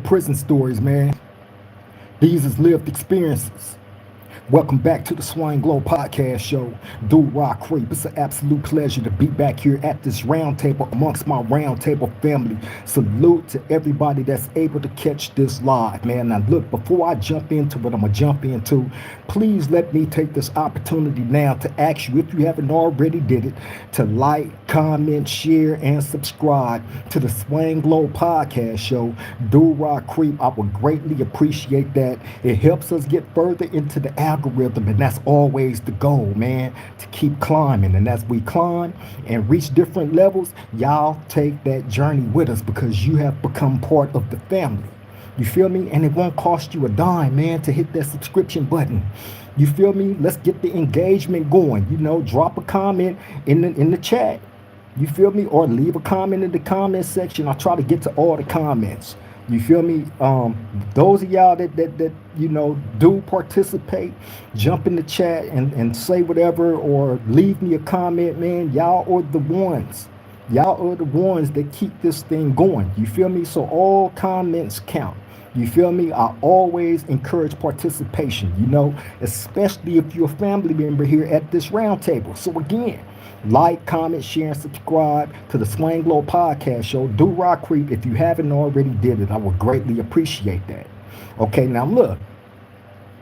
prison stories, man. These is lived experiences. Welcome back to the Swine Glow Podcast Show. Dude Rock Creep. It's an absolute pleasure to be back here at this round table amongst my round table family. Salute to everybody that's able to catch this live, man. Now, look, before I jump into what I'm going to jump into, please let me take this opportunity now to ask you, if you haven't already did it, to like, comment, share, and subscribe to the Swine Glow Podcast Show. Dude Rock Creep. I would greatly appreciate that. It helps us get further into the algorithm, and that's always the goal, man, to keep climbing. And as we climb and reach different levels, y'all take that journey with us because you have become part of the family. You feel me? And it won't cost you a dime, man, to hit that subscription button. You feel me? Let's get the engagement going. Drop a comment in the chat. You feel me? Or leave a comment in the comment section. I try to get to all the comments. You feel me? Those of y'all that do participate, jump in the chat and say whatever or leave me a comment, man. Y'all are the ones. Y'all are the ones that keep this thing going. You feel me? So all comments count. You feel me? I always encourage participation, especially if you're a family member here at this round table. So again, like, comment, share, and subscribe to the Swing Glow Podcast Show. Do Rock Creep. If you haven't already did it, I would greatly appreciate that. Okay, now look,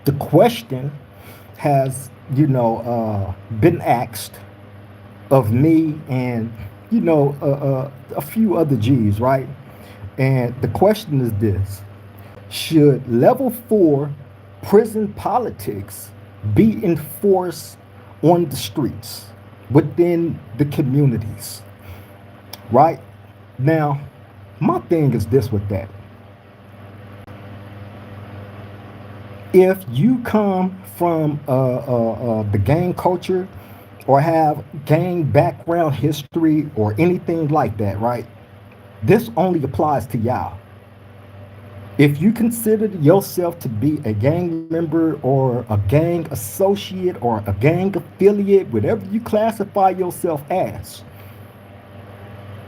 the question has, been asked of me and, a few other G's, right? And the question is this: should level 4 prison politics be enforced on the streets, within the communities? Right? Now, my thing is this with that. If you come from the gang culture or have gang background history or anything like that, right? This only applies to y'all. If you consider yourself to be a gang member or a gang associate or a gang affiliate, whatever you classify yourself as,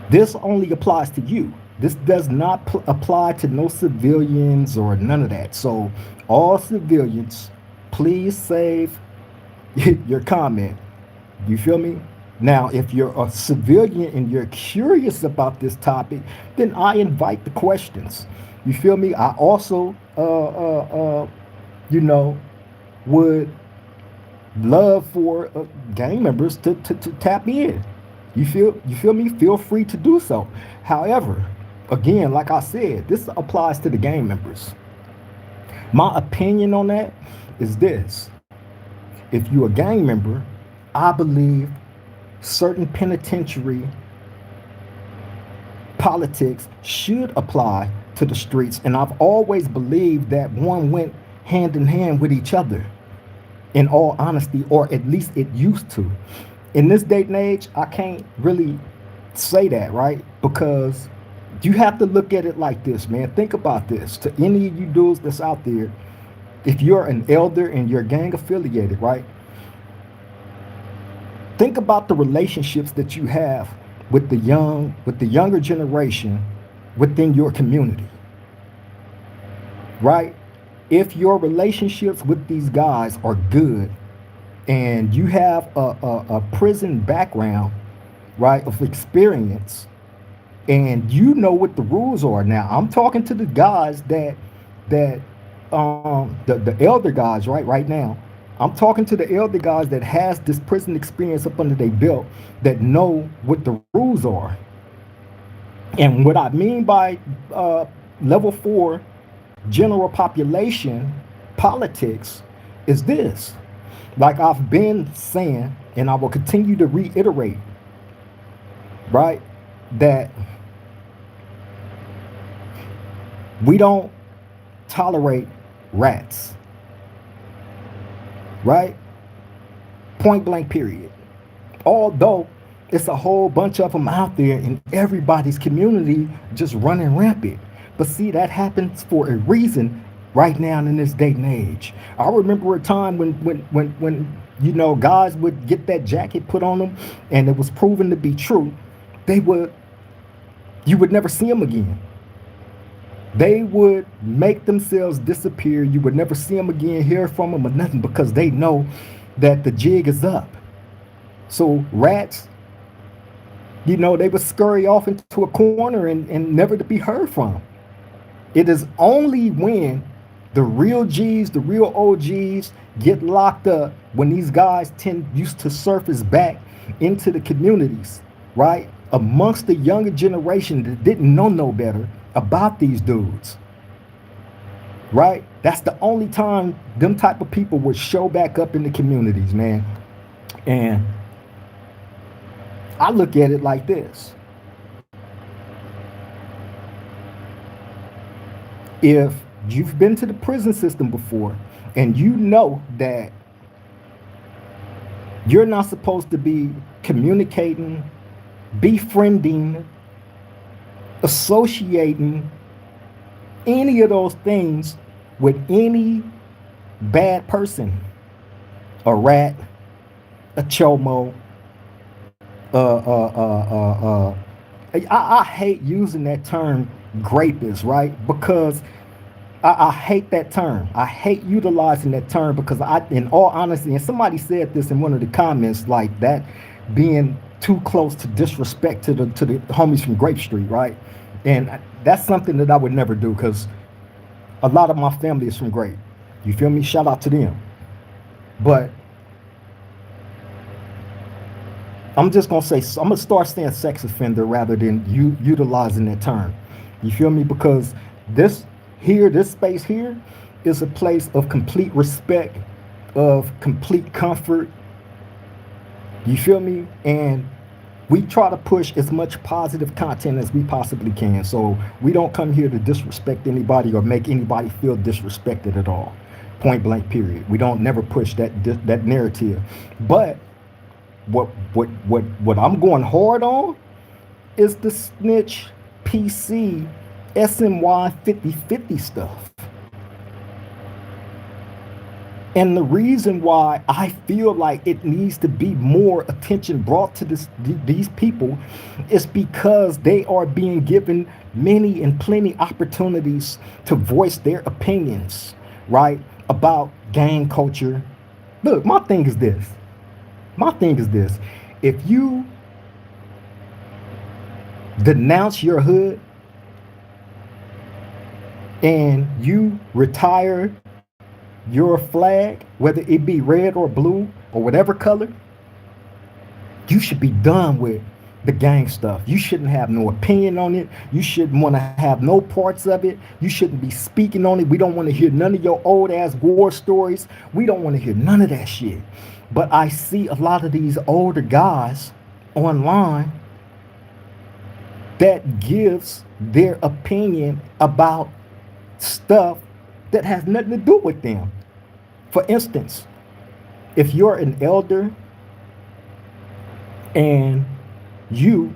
this only applies to you. This does not apply to no civilians or none of that. So all civilians, please save your comment. You feel me? Now, if you're a civilian and you're curious about this topic, then I invite the questions. You feel me? I also, would love for gang members to tap in. You feel me? Feel free to do so. However, again, like I said, this applies to the gang members. My opinion on that is this: if you're a gang member, I believe certain penitentiary politics should apply to the streets, and I've always believed that one went hand in hand with each other, in all honesty, or at least it used to. In this day and age, I can't really say that, right? Because you have to look at it like this, man. Think about this. To any of you dudes that's out there, if you're an elder and you're gang affiliated, right? Think about the relationships that you have with the younger generation within your community, right? If your relationships with these guys are good and you have a prison background, right, of experience, and you know what the rules are. Now, I'm talking to the guys that the elder guys, right now. I'm talking to the elder guys that has this prison experience up under their belt, that know what the rules are. And what I mean by level 4 general population politics is this. Like I've been saying, and I will continue to reiterate, right, that we don't tolerate rats. Right? Point blank, period. Although it's a whole bunch of them out there in everybody's community just running rampant. But see, that happens for a reason right now in this day and age. I remember a time when guys would get that jacket put on them and it was proven to be true, you would never see them again. They would make themselves disappear. You would never see them again, hear from them or nothing, because they know that the jig is up. So rats, they would scurry off into a corner and never to be heard from. It is only when the real G's, the real OGs get locked up, when these guys used to surface back into the communities, right? Amongst the younger generation that didn't know no better about these dudes, right? That's the only time them type of people would show back up in the communities, man. And I look at it like this. If you've been to the prison system before and you know that you're not supposed to be communicating, befriending, associating any of those things with any bad person, a rat, a chomo, I hate using that term grapist, right? Because I hate that term. I hate utilizing that term because in all honesty, and somebody said this in one of the comments, like that being too close to disrespect to the homies from Grape Street, right? And that's something that I would never do because a lot of my family is from Grape. You feel me? Shout out to them. But I'm just gonna say, I'm gonna start saying sex offender rather than utilizing that term. You feel me? Because this space here is a place of complete respect, of complete comfort. You feel me? And we try to push as much positive content as we possibly can. So we don't come here to disrespect anybody or make anybody feel disrespected at all. Point blank, period. We don't never push that narrative. But what I'm going hard on is the snitch PC SNY 50/50 stuff. And the reason why I feel like it needs to be more attention brought to these people is because they are being given many and plenty opportunities to voice their opinions, right, about gang culture. Look, my thing is this. If you denounce your hood and you retire your flag, whether it be red or blue or whatever color, you should be done with the gang stuff. You shouldn't have no opinion on it. You shouldn't want to have no parts of it. You shouldn't be speaking on it. We don't want to hear none of your old ass war stories. We don't want to hear none of that shit. But I see a lot of these older guys online that gives their opinion about stuff that has nothing to do with them. For instance, if you're an elder and you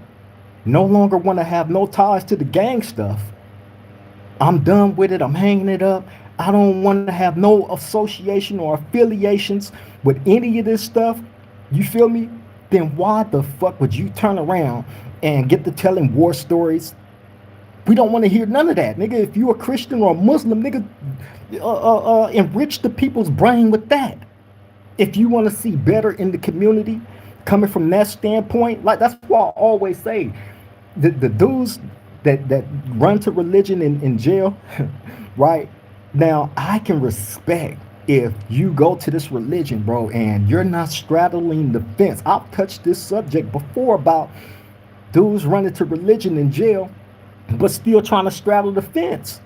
no longer want to have no ties to the gang stuff, I'm done with it, I'm hanging it up, I don't want to have no association or affiliations with any of this stuff, you feel me? Then why the fuck would you turn around and get to telling war stories? We don't want to hear none of that, nigga. If you a Christian or a Muslim, nigga, enrich the people's brain with that. If you want to see better in the community, coming from that standpoint, like that's why I always say, the dudes that run to religion in jail, right? Now I can respect if you go to this religion, bro, and you're not straddling the fence. I've touched this subject before about dudes running to religion in jail, but still trying to straddle the fence.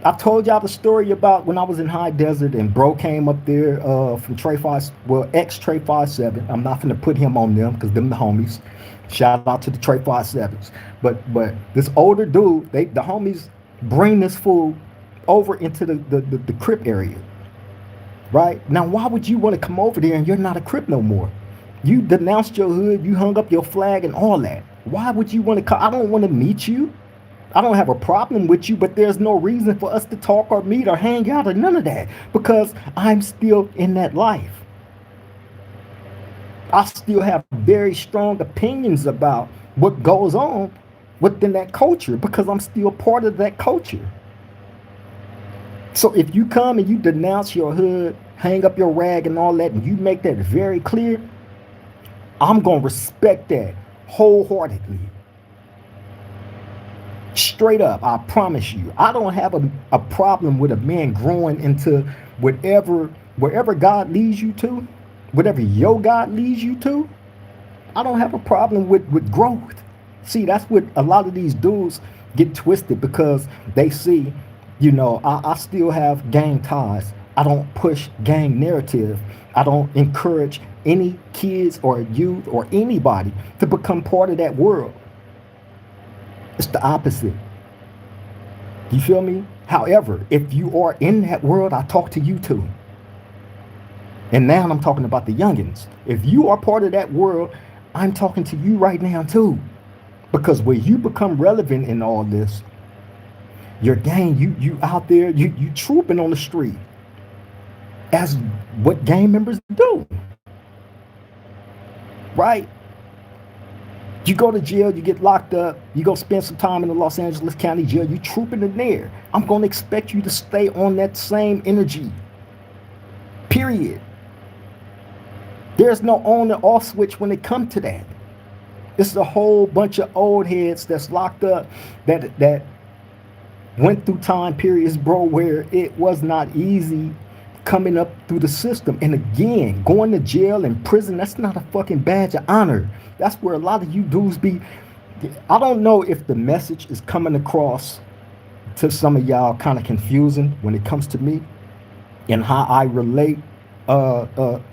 I've told y'all the story about when I was in High Desert and bro came up there from Trey 5, well, ex-Trey 5-7. I'm not gonna put him on them because them the homies. Shout out to the Trey 5-7s. But this older dude, the homies bring this fool over into the Crip area. Right? Now, why would you want to come over there and you're not a Crip no more? You denounced your hood, you hung up your flag and all that. Why would you want to come? I don't want to meet you. I don't have a problem with you, but there's no reason for us to talk or meet or hang out or none of that because I'm still in that life. I still have very strong opinions about what goes on within that culture because I'm still part of that culture. So if you come and you denounce your hood, hang up your rag and all that, and you make that very clear, I'm going to respect that wholeheartedly. Straight up, I promise you. I don't have a problem with a man growing into wherever God leads you to, whatever your God leads you to. I don't have a problem with growth. See, that's what a lot of these dudes get twisted because they see, I still have gang ties. I don't push gang narrative. I don't encourage any kids or youth or anybody to become part of that world. It's the opposite. You feel me? However, if you are in that world, I talk to you too. And now I'm talking about the youngins. If you are part of that world, I'm talking to you right now too. Because when you become relevant in all this, your gang, you out there, you trooping on the street as what gang members do. Right? You go to jail, you get locked up, you go spend some time in the Los Angeles County Jail, you trooping in there. I'm going to expect you to stay on that same energy. Period. There's no on and off switch when it comes to that. It's a whole bunch of old heads that's locked up that went through time periods, bro, where it was not easy coming up through the system. And again, going to jail and prison, that's not a fucking badge of honor. That's where a lot of you dudes be. I don't know if the message is coming across to some of y'all kind of confusing when it comes to me and how I relate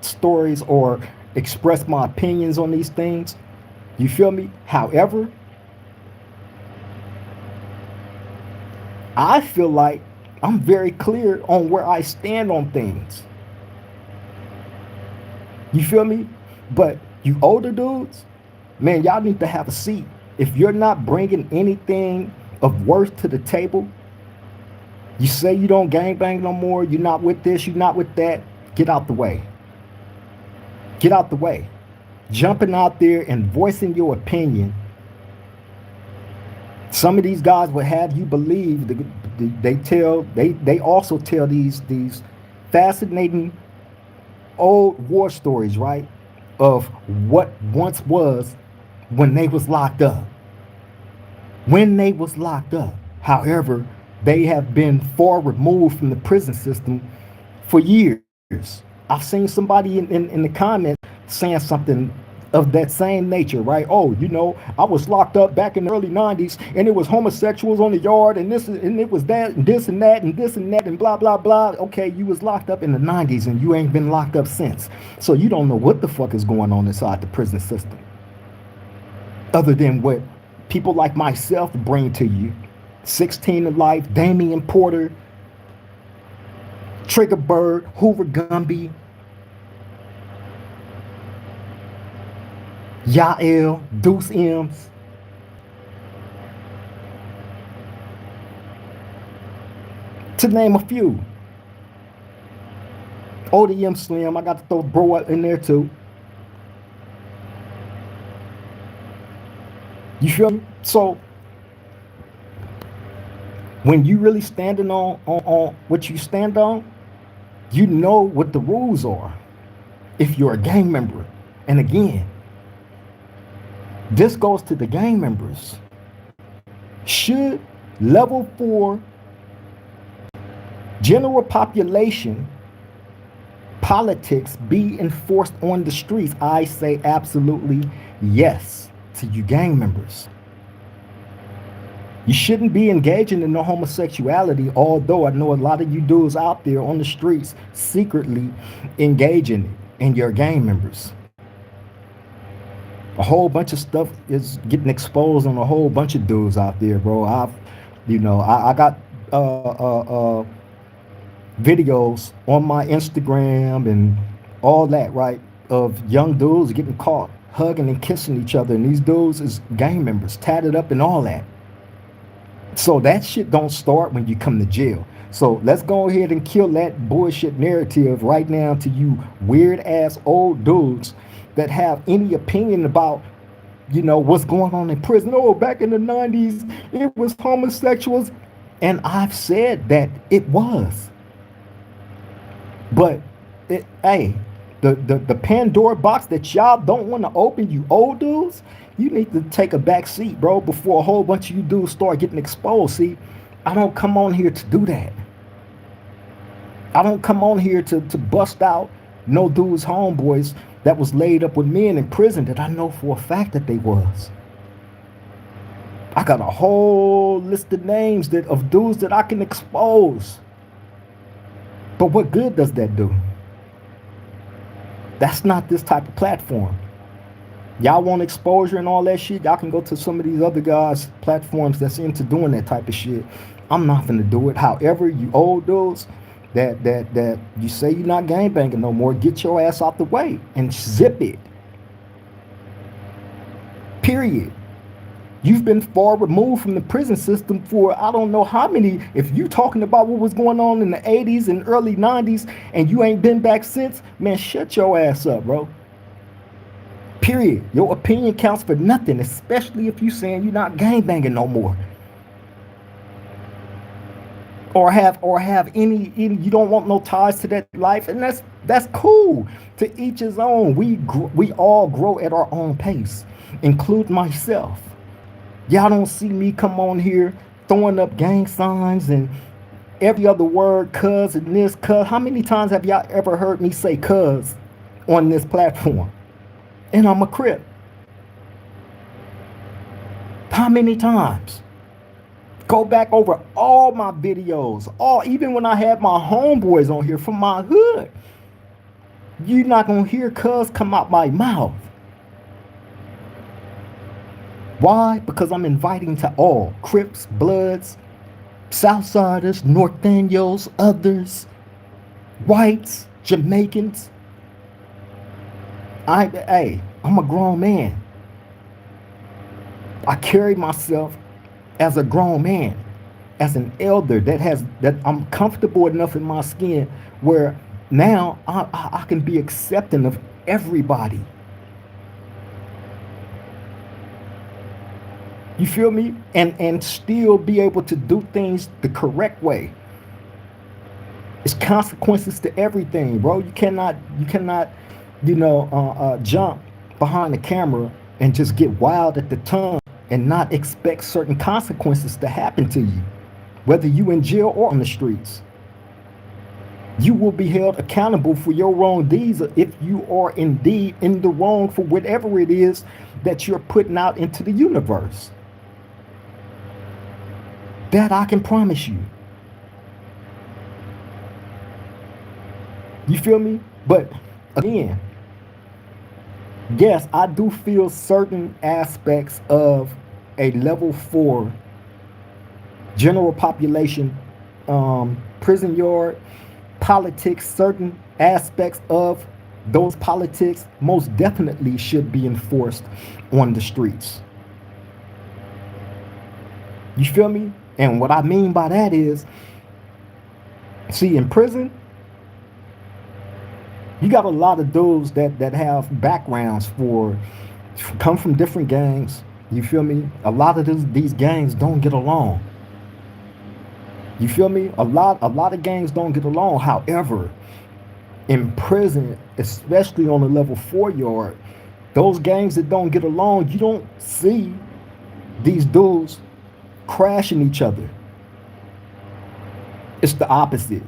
stories or express my opinions on these things. You feel me? However, I feel like I'm very clear on where I stand on things. You feel me? But you older dudes, man, y'all need to have a seat. If you're not bringing anything of worth to the table, you say you don't gangbang no more, you're not with this, you're not with that, get out the way. Get out the way. Jumping out there and voicing your opinion. Some of these guys will have you believe they also tell these fascinating old war stories, right? Of what once was when they was locked up. When they was locked up. However, they have been far removed from the prison system for years. I've seen somebody in the comments saying something of that same nature, right? Oh, I was locked up back in the early 90s and it was homosexuals on the yard and it was that and this and that and this and that and blah, blah, blah. Okay, you was locked up in the 90s and you ain't been locked up since. So you don't know what the fuck is going on inside the prison system. Other than what people like myself bring to you. 16 to Life, Damian Porter, Trigger Bird, Hoover Gumby, Yael, Deuce M's. To name a few. ODM Slim, I got to throw bro up in there too. You feel me? So when you really standing on what you stand on, you know what the rules are if you're a gang member. And again, this goes to the gang members. Should level 4 general population politics be enforced on the streets? I say absolutely yes to you gang members. You shouldn't be engaging in no homosexuality, although I know a lot of you dudes out there on the streets secretly engaging it, and your gang members. A whole bunch of stuff is getting exposed on a whole bunch of dudes out there, bro. I got videos on my Instagram and all that, right, of young dudes getting caught hugging and kissing each other, and these dudes is gang members, tatted up and all that. So that shit don't start when you come to jail. So let's go ahead and kill that bullshit narrative right now to you weird ass old dudes that have any opinion about, what's going on in prison. Oh, back in the 90s, it was homosexuals. And I've said that it was. But hey, the Pandora box that y'all don't want to open, you old dudes, you need to take a back seat, bro, before a whole bunch of you dudes start getting exposed. See, I don't come on here to do that. I don't come on here to bust out no dudes homeboys that was laid up with men in prison that I know for a fact that they was. I got a whole list of names of dudes that I can expose. But what good does that do? That's not this type of platform. Y'all want exposure and all that shit, y'all can go to some of these other guys' platforms that's into doing that type of shit. I'm not gonna do it. However, you old dudes that you say you're not gangbanging no more, get your ass out the way and zip it. Period. You've been far removed from the prison system for I don't know how many. If you talking about what was going on in the 80s and early 90s and you ain't been back since, man, shut your ass up, bro. Period. Your opinion counts for nothing, especially if you saying you're not gangbanging no more. Or have any you don't want no ties to that life, and that's cool. To each his own. We all grow at our own pace, include myself. Y'all don't see me come on here throwing up gang signs and every other word, cuz and this, cuz. How many times have y'all ever heard me say cuz on this platform? And I'm a Crip. How many times? Go back over all my videos, even when I had my homeboys on here from my hood. You're not gonna hear cuz come out my mouth. Why? Because I'm inviting to all Crips, Bloods, Southsiders, Northaniels, others, whites, Jamaicans. I'm a grown man. I carry myself as a grown man, as an elder that I'm comfortable enough in my skin where now I can be accepting of everybody. You feel me? And still be able to do things the correct way. It's consequences to everything, bro. You cannot, jump behind the camera and just get wild at the tongue and not expect certain consequences to happen to you, whether you in jail or on the streets. You will be held accountable for your wrong deeds if you are indeed in the wrong for whatever it is that you're putting out into the universe. That I can promise you. You feel me? But again, yes, I do feel certain aspects of a level 4 general population, prison yard, politics, certain aspects of those politics most definitely should be enforced on the streets. You feel me? And what I mean by that is, see, in prison, you got a lot of dudes that have backgrounds come from different gangs. You feel me? A lot of these gangs don't get along. You feel me? A lot of gangs don't get along. However, in prison, especially on the level 4 yard, those gangs that don't get along, you don't see these dudes crashing each other. It's the opposite.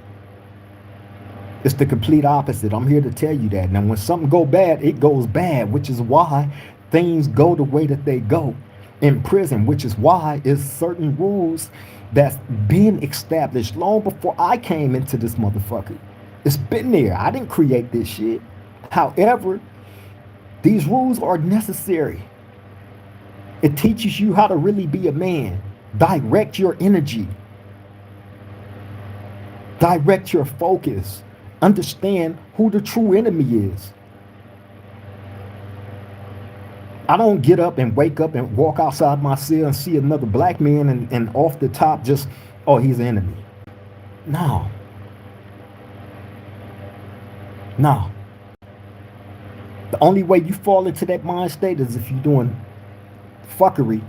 It's the complete opposite. I'm here to tell you that. Now, when something go bad, it goes bad, which is why things go the way that they go in prison, which is why it's certain rules that's been established long before I came into this motherfucker. It's been there. I didn't create this shit. However, these rules are necessary. It teaches you how to really be a man. Direct your energy. Direct your focus. Understand who the true enemy is. I don't get up and wake up and walk outside my cell and see another black man and off the top just, oh, he's an enemy. No. No. The only way you fall into that mind state is if you're doing fuckery,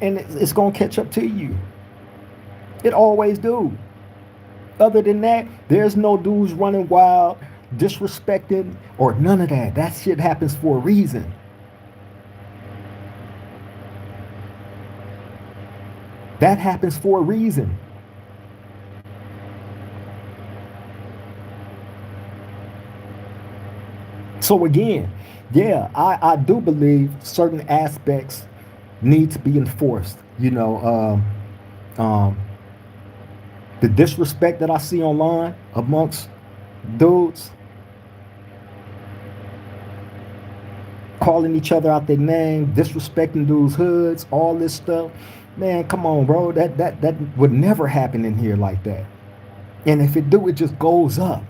and it's going to catch up to you. It always do. Other than that, there's no dudes running wild, disrespecting, or none of that. That shit happens for a reason. That happens for a reason. So again, yeah, I do believe certain aspects need to be enforced. Um, the disrespect that I see online amongst dudes calling each other out their name, disrespecting dudes' hoods, all this stuff. Man, come on, bro. That would never happen in here like that. And if it do, it just goes up.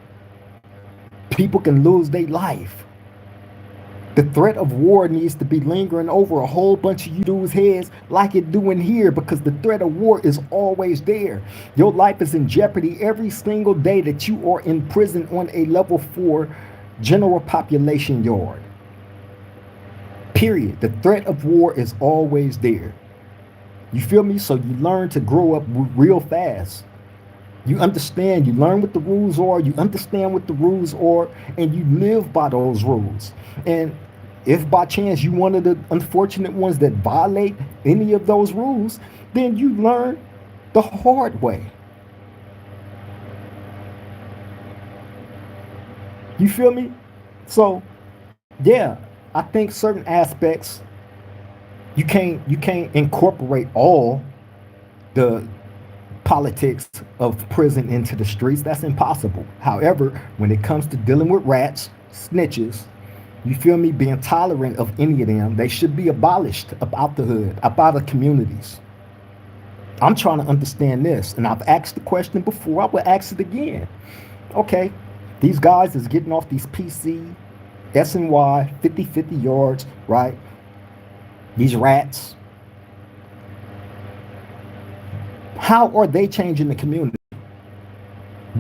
People can lose their life. The threat of war needs to be lingering over a whole bunch of you dudes' heads like it do in here, because the threat of war is always there. Your life is in jeopardy every single day that you are in prison on a level 4 general population yard. Period. The threat of war is always there. You feel me? So you learn to grow up real fast. You understand, you learn what the rules are, you understand what the rules are, and you live by those rules. And if by chance you one of the unfortunate ones that violate any of those rules, then you learn the hard way. You feel me? So, yeah, I think certain aspects you can't incorporate all the politics of prison into the streets. That's impossible. However, when it comes to dealing with rats, snitches, you feel me, being tolerant of any of them, they should be abolished about the hood, about the communities. I'm trying to understand this, and I've asked the question before. I will ask it again. Okay, these guys is getting off these PC, SNY, 50-50 yards, right? These rats. How are they changing the community?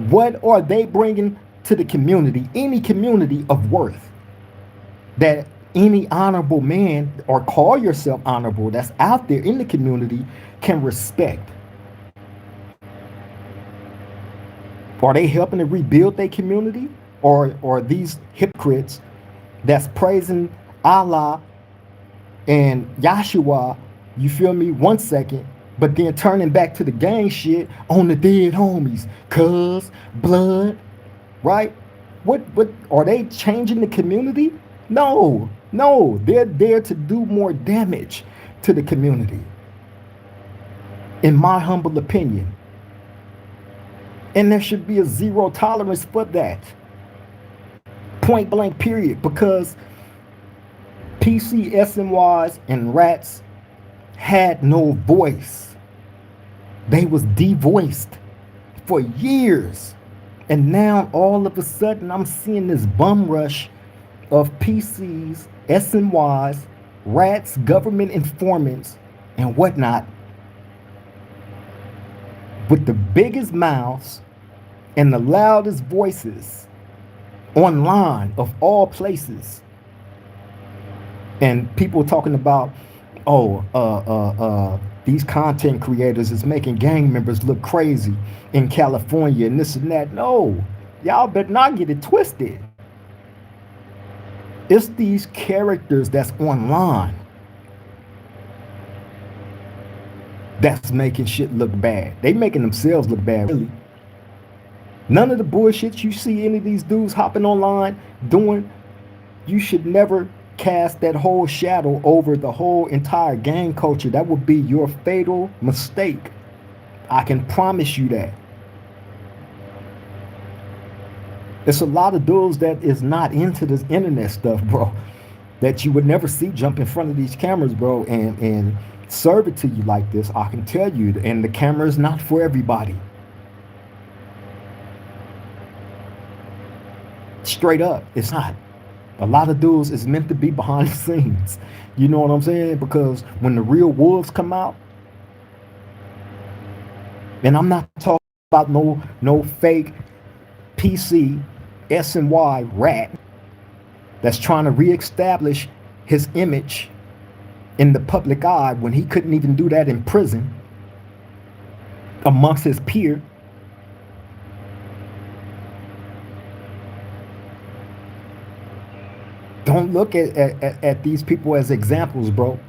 What are they bringing to the community, any community of worth, that any honorable man, or call yourself honorable, that's out there in the community can respect? Are they helping to rebuild their community? Or these hypocrites that's praising Allah and Yahshua, you feel me, 1 second, but then turning back to the gang shit on the dead homies, cuz, blood, right? What are they changing the community? No, they're there to do more damage to the community, in my humble opinion. And there should be a zero tolerance for that. Point blank, period. Because PC, SNYs, and rats had no voice. They was devoiced for years. And now all of a sudden I'm seeing this bum rush of PCs, SNYs, rats, government informants, and whatnot, with the biggest mouths and the loudest voices online of all places. And people talking about, these content creators is making gang members look crazy in California and this and that. No, y'all better not get it twisted. It's these characters that's online that's making shit look bad. They making themselves look bad, really. None of the bullshit you see any of these dudes hopping online doing, you should never cast that whole shadow over the whole entire gang culture. That would be your fatal mistake. I can promise you that. It's a lot of dudes that is not into this internet stuff, bro, that you would never see jump in front of these cameras, bro, and serve it to you like this. I can tell you, and the camera is not for everybody. Straight up, it's not. A lot of dudes is meant to be behind the scenes. You know what I'm saying? Because when the real wolves come out, and I'm not talking about no fake PC, SNY rat that's trying to reestablish his image in the public eye when he couldn't even do that in prison. amongst his peer. Don't look at these people as examples, bro.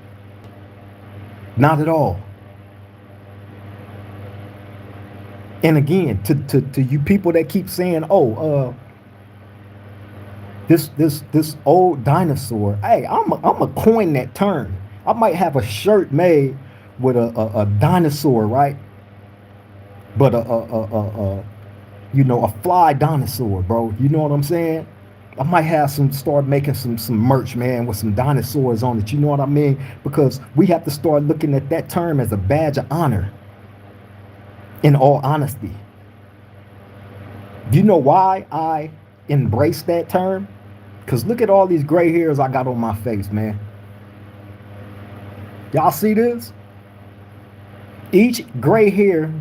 Not at all. And again, to you people that keep saying, "Oh, this old dinosaur," hey, I'm a coin that term. I might have a shirt made with a dinosaur, right? But a fly dinosaur, bro. You know what I'm saying? I might have start making some merch, man, with some dinosaurs on it. You know what I mean? Because we have to start looking at that term as a badge of honor. In all honesty, do you know why I embrace that term? Because look at all these gray hairs I got on my face, man. Y'all see this? Each gray hair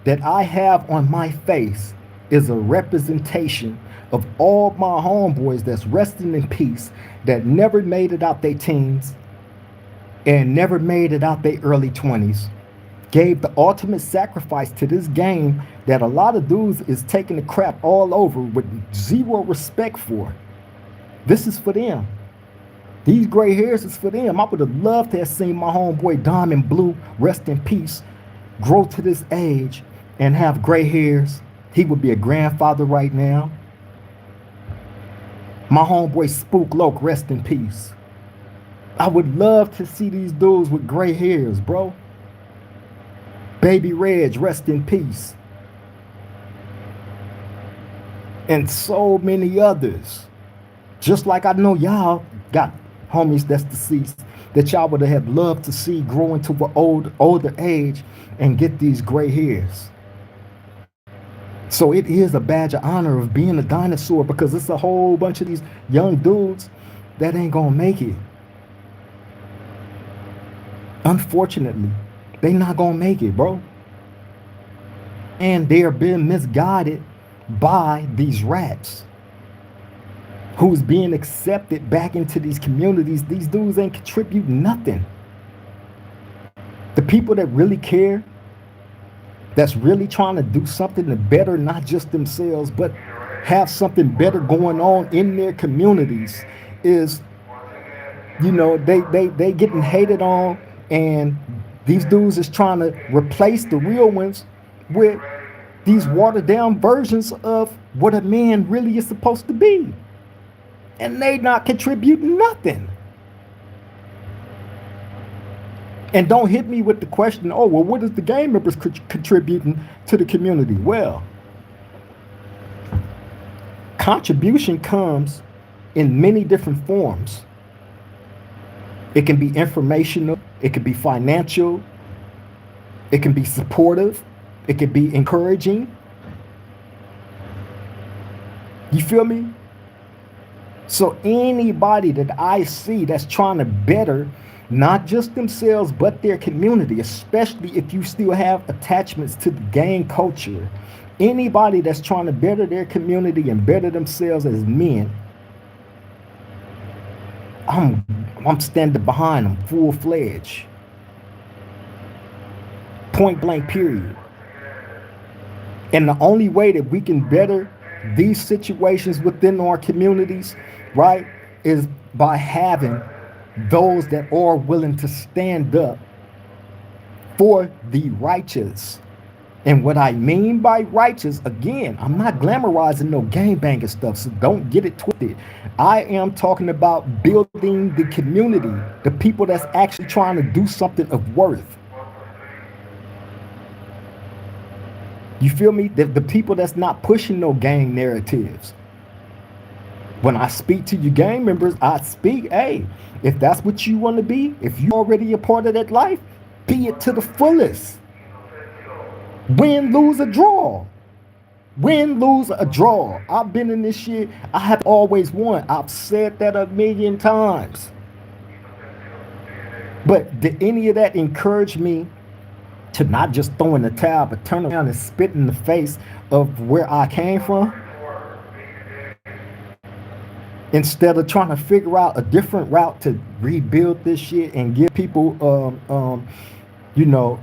that I have on my face is a representation of all my homeboys that's resting in peace, that never made it out their teens and never made it out their early 20s, gave the ultimate sacrifice to this game that a lot of dudes is taking the crap all over with zero respect for. This is for them. These gray hairs is for them. I would have loved to have seen my homeboy Diamond Blue, rest in peace, grow to this age and have gray hairs. He would be a grandfather right now. My homeboy Spook Loke, rest in peace. I would love to see these dudes with gray hairs, bro. Baby Reg, rest in peace. And so many others. Just like I know y'all got homies that's deceased that y'all would have loved to see grow into an older age and get these gray hairs. So it is a badge of honor of being a dinosaur, because it's a whole bunch of these young dudes that ain't gonna make it. Unfortunately, they not gonna make it, bro. And they're being misguided by these rats who's being accepted back into these communities. These dudes ain't contributing nothing. The people that really care, that's really trying to do something to better not just themselves, but have something better going on in their communities, is, they getting hated on, and these dudes is trying to replace the real ones with these watered down versions of what a man really is supposed to be. And they not contributing nothing. And don't hit me with the question, oh, well, what is the gang members contributing to the community? Well, contribution comes in many different forms. It can be informational, it can be financial, it can be supportive, it can be encouraging. You feel me? So anybody that I see that's trying to better not just themselves, but their community, especially if you still have attachments to the gang culture, anybody that's trying to better their community and better themselves as men, I'm standing behind them full-fledged. Point blank, period. And the only way that we can better these situations within our communities, right, is by having those that are willing to stand up for the righteous. And what I mean by righteous, again, I'm not glamorizing no gangbanging stuff, so don't get it twisted. I am talking about building the community, the people that's actually trying to do something of worth. You feel me? The people that's not pushing no gang narratives. When I speak to you gang members, I speak, hey, if that's what you want to be, if you're already a part of that life, be it to the fullest. Win, lose, or draw. Win, lose, or draw. I've been in this shit. I have always won. I've said that 1,000,000 times. But did any of that encourage me to not just throw in the towel, but turn around and spit in the face of where I came from? Instead of trying to figure out a different route to rebuild this shit and give people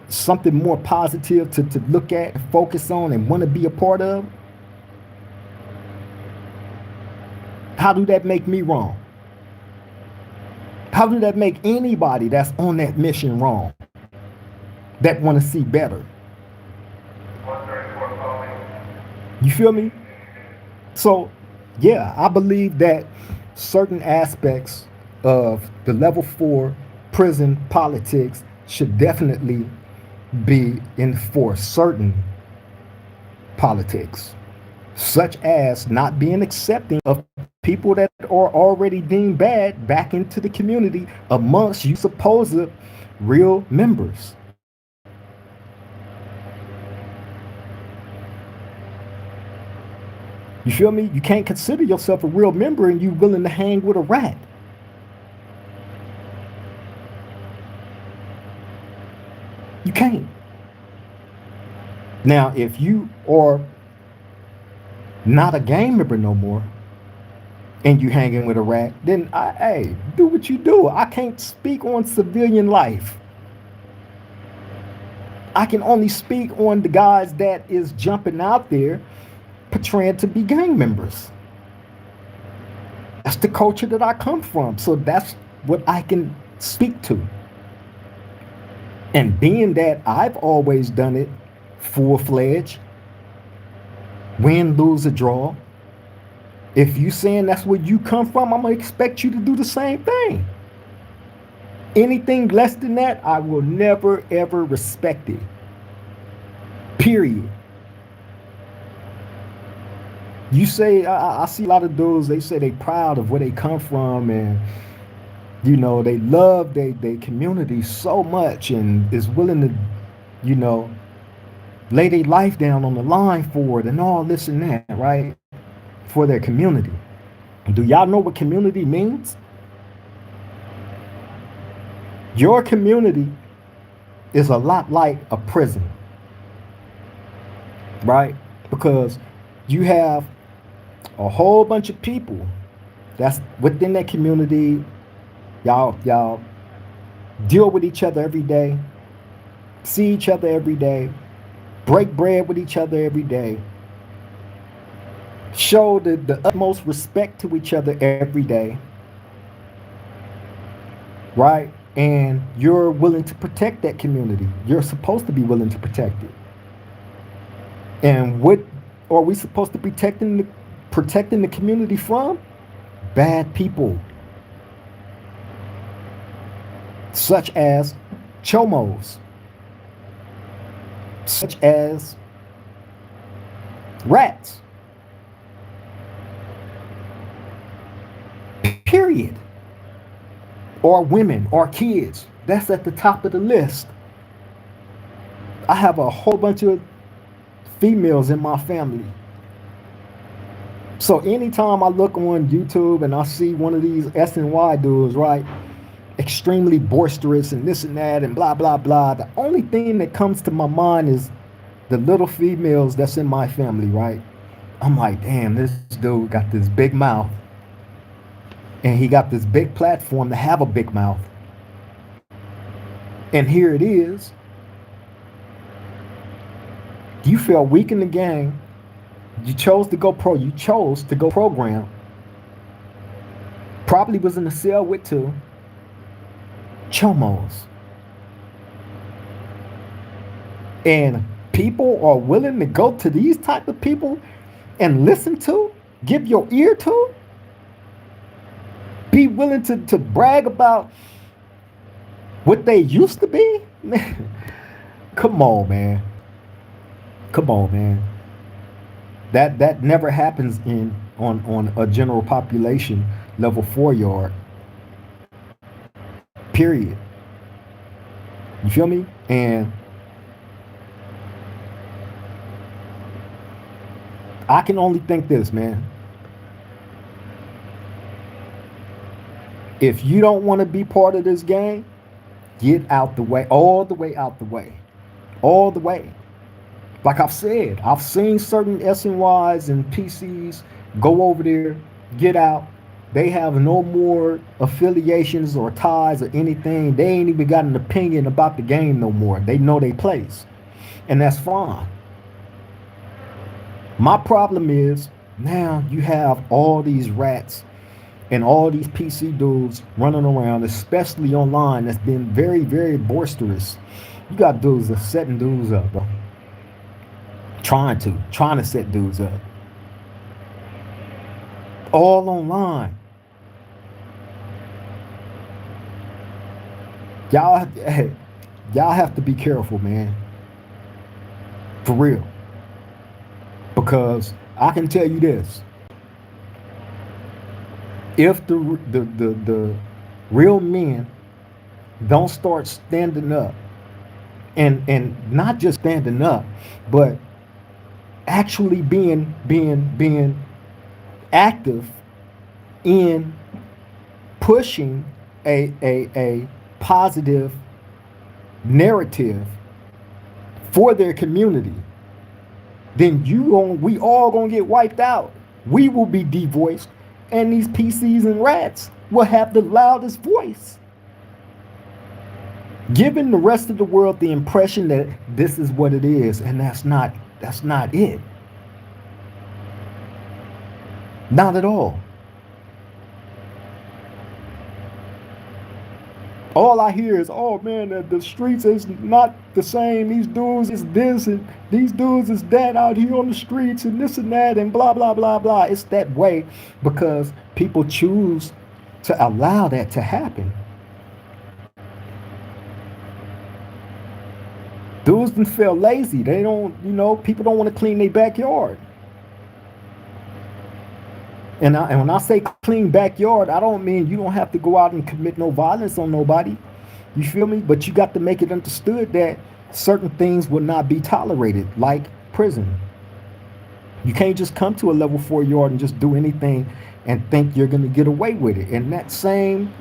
something more positive to look at, focus on, and want to be a part of, how do that make me wrong? How do that make anybody that's on that mission wrong, that want to see better? You feel me? So, yeah, I believe that certain aspects of the level 4 prison politics should definitely be enforced. Certain politics, such as not being accepting of people that are already deemed bad back into the community amongst you supposed real members. You feel me? You can't consider yourself a real member and you willing to hang with a rat. You can't. Now, if you are not a gang member no more and you hanging with a rat, then hey, do what you do. I can't speak on civilian life. I can only speak on the guys that is jumping out there portraying to be gang members. That's the culture that I come from. So that's what I can speak to. And being that I've always done it full-fledged, win, lose, or draw, if you saying that's where you come from, I'm going to expect you to do the same thing. Anything less than that, I will never, ever respect it. Period. You say, I see a lot of dudes, they say they proud of where they come from and, they love their community so much and is willing to, lay their life down on the line for it and all this and that, right? For their community. Do y'all know what community means? Your community is a lot like a prison, right? Because you have a whole bunch of people that's within that community. Y'all deal with each other every day, see each other every day, break bread with each other every day, show the utmost respect to each other every day, right? And you're willing to protect that community. You're supposed to be willing to protect it. And what are we supposed to be protecting the community from? Bad people. Such as chomos. Such as rats. Period. Or women or kids. That's at the top of the list. I have a whole bunch of females in my family. So anytime I look on YouTube and I see one of these SNY dudes, right, extremely boisterous and this and that and blah, blah, blah, the only thing that comes to my mind is the little females that's in my family, right? I'm like, damn, this dude got this big mouth. And he got this big platform to have a big mouth. And here it is. You felt weak in the gang. You chose to go pro. You chose to go program. Probably was in the cell with two chomos. And people are willing to go to these type of people and listen to, give your ear to, be willing to brag about what they used to be? Come on, man. Come on, man. That never happens on a general population level 4 yard. Period. You feel me? And I can only think this, man. If you don't want to be part of this game, get out the way, all the way out the way, all the way. Like I've said, I've seen certain SNYs and PCs go over there, get out, They have no more affiliations or ties or anything. They ain't even got an opinion about the game no more. They know they place. And that's fine. My problem is now you have all these rats and all these PC dudes running around, especially online, that's been very, very boisterous. You got dudes that's setting dudes up, bro. Trying to set dudes up. All online. Y'all, hey, y'all have to be careful, man. For real. Because I can tell you this. If the real men don't start standing up and not just standing up, but actually being active in pushing a positive narrative for their community, then we all gonna get wiped out. We will be devoiced, and these PCs and rats will have the loudest voice, giving the rest of the world the impression that this is what it is, and that's not it. Not at all. All I hear is, oh man, the streets is not the same. These dudes is this and these dudes is that out here on the streets and this and that and blah, blah, blah, blah. It's that way because people choose to allow that to happen. Dudes done feel lazy. They don't, people don't want to clean their backyard. And when I say clean backyard, I don't mean you don't have to go out and commit no violence on nobody. You feel me? But you got to make it understood that certain things will not be tolerated, like prison. You can't just come to a level 4 yard and just do anything and think you're going to get away with it. And that same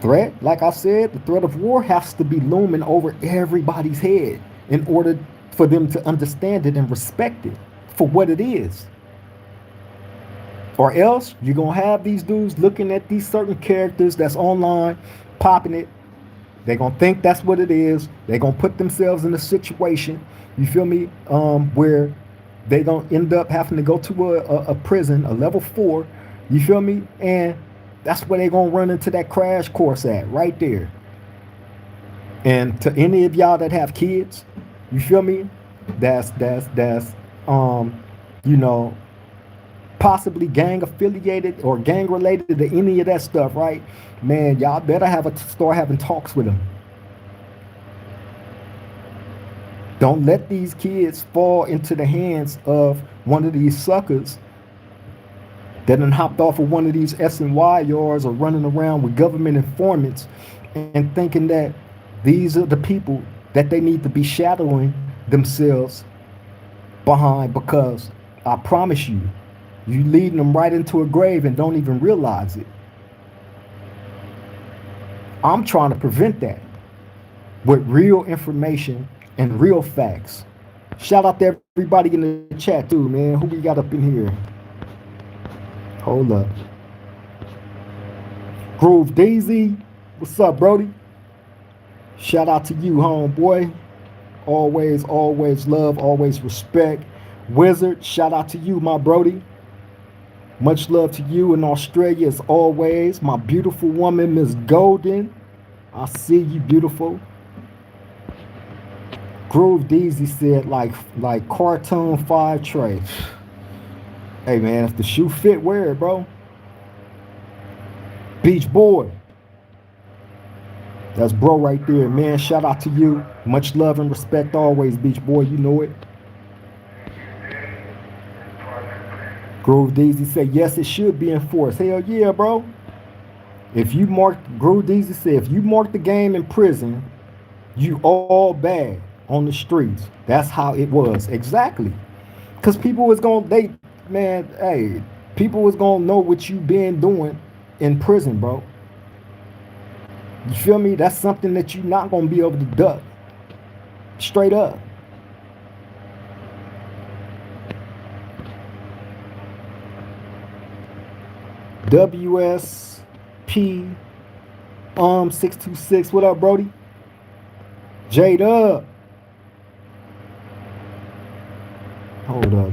threat, like I said, the threat of war has to be looming over everybody's head in order for them to understand it and respect it for what it is. Or else you're going to have these dudes looking at these certain characters that's online, popping it. They're going to think that's what it is. They're going to put themselves in a situation, you feel me, where they're going to end up having to go to a prison, a level 4, you feel me? And that's where they're going to run into that crash course at, right there. And to any of y'all that have kids, you feel me? That's possibly gang affiliated or gang related to any of that stuff, right? Man, y'all better start having talks with them. Don't let these kids fall into the hands of one of these suckers that done hopped off of one of these S&Y yards or running around with government informants and thinking that these are the people that they need to be shadowing themselves behind, because I promise you, you leading them right into a grave and don't even realize it. I'm trying to prevent that with real information and real facts. Shout out to everybody in the chat too, man. Who we got up in here? Hold up. Groove Daisy. What's up, Brody? Shout out to you, homeboy. Always love, always respect. Wizard, shout out to you, my Brody. Much love to you in Australia as always. My beautiful woman, Miss Golden. I see you, beautiful. Groove Deezy said like cartoon 5 tray. Hey man, if the shoe fit, wear it, bro. Beach Boy. That's bro right there, man. Shout out to you. Much love and respect always, Beach Boy. You know it. Groove Deezy said, yes, it should be enforced. Hell yeah, bro. Groove Deezy said, if you mark the game in prison, you all bad on the streets. That's how it was. Exactly. Because people was going to, people was going to know what you been doing in prison, bro. You feel me? That's something that you're not going to be able to duck. Straight up. WSP 626. What up, Brody? Jade up. Hold up.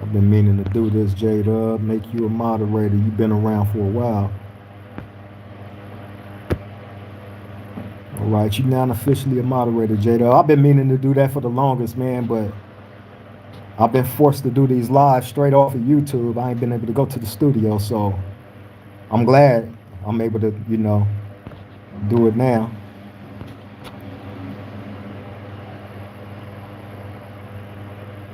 I've been meaning to do this, Jade up. Make you a moderator. You've been around for a while. All right, you now officially a moderator, Jada. I've been meaning to do that for the longest, man, but I've been forced to do these live straight off of YouTube. I ain't been able to go to the studio, so I'm glad I'm able to, do it now.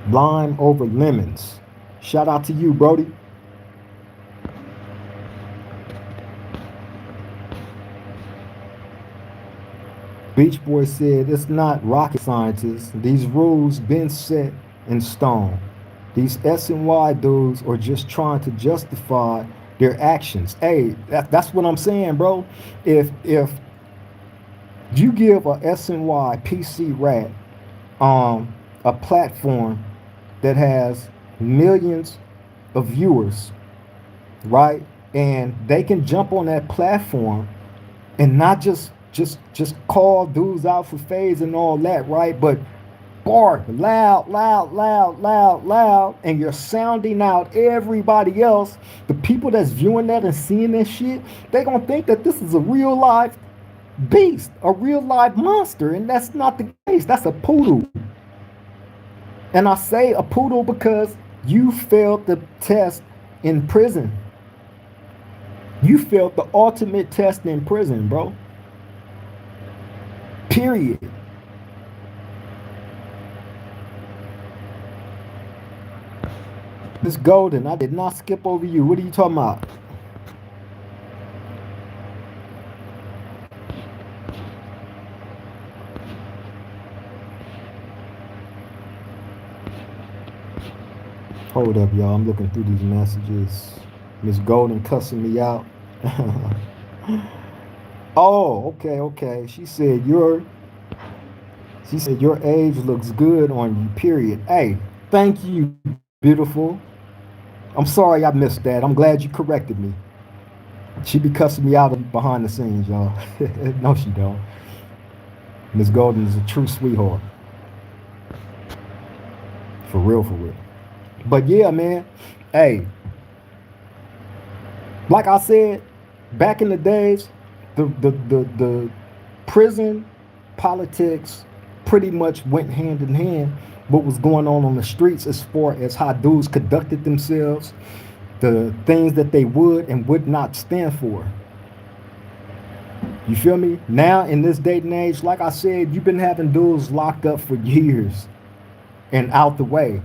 Lime over lemons. Shout out to you, Brody. Beach Boy said, it's not rocket scientists. These rules been set in stone. These S and Y dudes are just trying to justify their actions. Hey, that's what I'm saying, bro. If you give a S and Y PC rat a platform that has millions of viewers, right? And they can jump on that platform and not just call dudes out for fades and all that, right? But bark loud, and you're sounding out everybody else. The people that's viewing that and seeing that shit, they gonna think that this is a real life beast, a real life monster, and that's not the case. That's a poodle. And I say a poodle because you failed the test in prison. You failed the ultimate test in prison, bro. Period. Miss Golden, I did not skip over you. What are you talking about? Hold up, y'all. I'm looking through these messages. Miss Golden cussing me out. Oh, okay. She said your age looks good on you, period. Hey, thank you, beautiful. I'm sorry I missed that. I'm glad you corrected me. She be cussing me out behind the scenes, y'all. No, she don't. Miss Golden is a true sweetheart. For real. But yeah, man. Hey, like I said, back in the days, the prison politics pretty much went hand in hand. What was going on the streets as far as how dudes conducted themselves, the things that they would and would not stand for. You feel me? Now in this day and age, like I said, you've been having dudes locked up for years and out the way.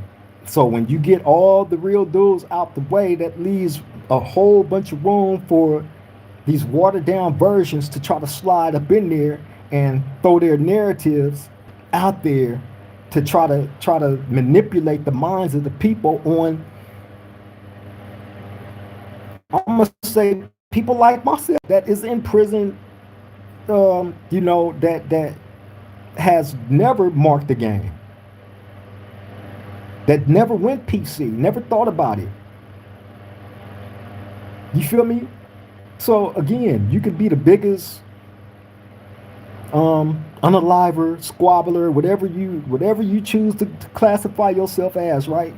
So when you get all the real dudes out the way, that leaves a whole bunch of room for these watered down versions to try to slide up in there and throw their narratives out there to try to manipulate the minds of the people on, I'm gonna say, people like myself that is in prison, that has never marked the game, that never went PC, never thought about it. You feel me? So again, you could be the biggest unaliver, squabbler, whatever you choose to classify yourself as, right?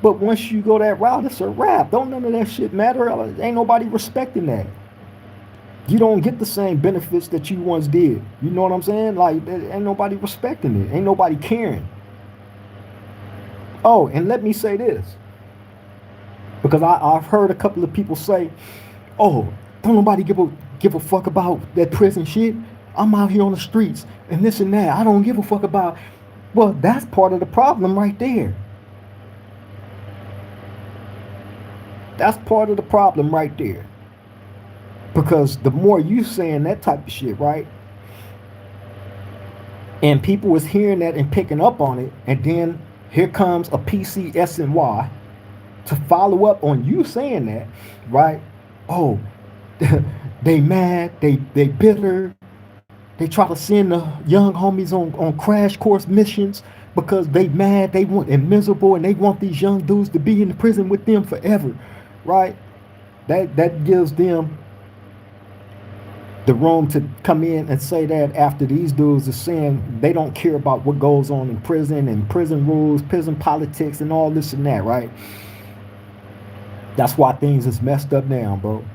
But once you go that route, it's a wrap. Don't none of that shit matter. Ain't nobody respecting that. You don't get the same benefits that you once did. You know what I'm saying? Like, ain't nobody respecting it. Ain't nobody caring. Oh, and let me say this, because I've heard a couple of people say, "Oh, don't nobody give a fuck about that prison shit. I'm out here on the streets and this and that. I don't give a fuck about." Well, that's part of the problem right there. That's part of the problem right there. Because the more you saying that type of shit, right? And people was hearing that and picking up on it, and then here comes a PCSNY to follow up on you saying that, right? Oh, they mad, they bitter, they try to send the young homies on crash course missions because they mad, and miserable, and they want these young dudes to be in the prison with them forever, right? That gives them the room to come in and say that after these dudes are saying they don't care about what goes on in prison and prison rules, prison politics, and all this and that, right? That's why things is messed up now, bro.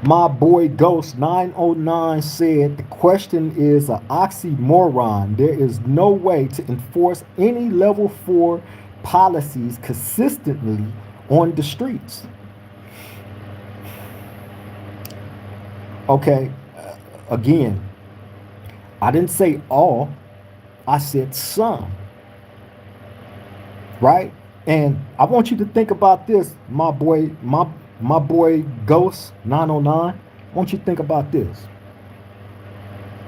My boy Ghost 909 said the question is an oxymoron. There is no way to enforce any level 4 policies consistently on the streets. Okay, again, I didn't say all, I said some, right? And I want you to think about this, my boy Ghost 909. I want you to think about this.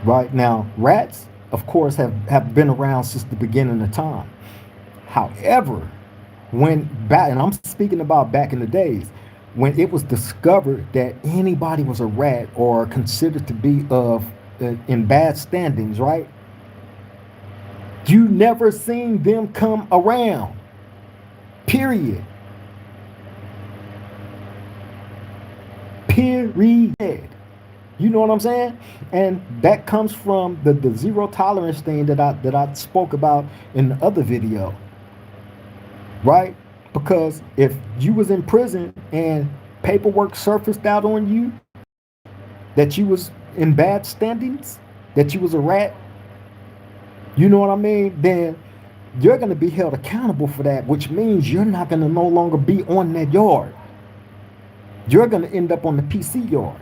Right now, rats, of course, have been around since the beginning of time. However, when back, and I'm speaking about back in the days, when it was discovered that anybody was a rat or considered to be of in bad standings, right? You never seen them come around. Period. Period. You know what I'm saying? And that comes from the zero tolerance thing that I spoke about in the other video. Right? Because if you was in prison and paperwork surfaced out on you that you was in bad standings, that you was a rat, you know what I mean? Then you're going to be held accountable for that, which means you're not going to no longer be on that yard. You're going to end up on the PC yard.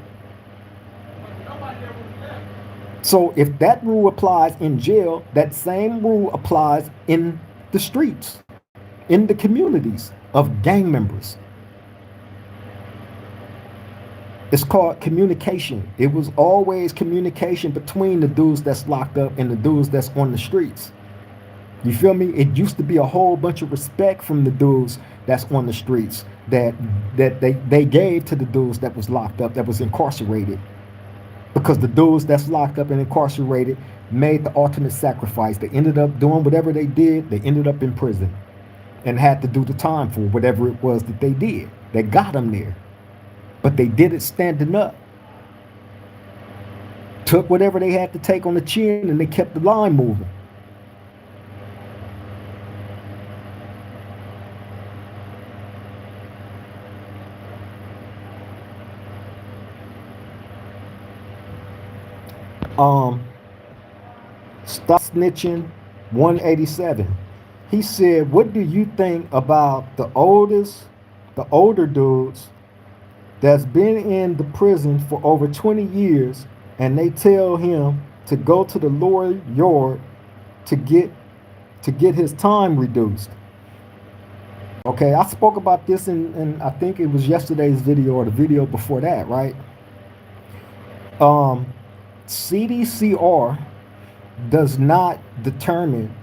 So if that rule applies in jail, that same rule applies in the streets, in the communities of gang members. It's called communication. It was always communication between the dudes that's locked up and the dudes that's on the streets. You feel me? It used to be a whole bunch of respect from the dudes that's on the streets that they gave to the dudes that was locked up, that was incarcerated. Because the dudes that's locked up and incarcerated made the ultimate sacrifice. They ended up doing whatever they did. They ended up in prison and had to do the time for whatever it was that they did. They got them there. But they did it standing up. Took whatever they had to take on the chin and they kept the line moving. Stop snitching 187. He said, what do you think about the older dudes that's been in the prison for over 20 years and they tell him to go to the lower yard to get his time reduced? Okay, I spoke about this in I think it was yesterday's video or the video before that, right? CDCR does not determine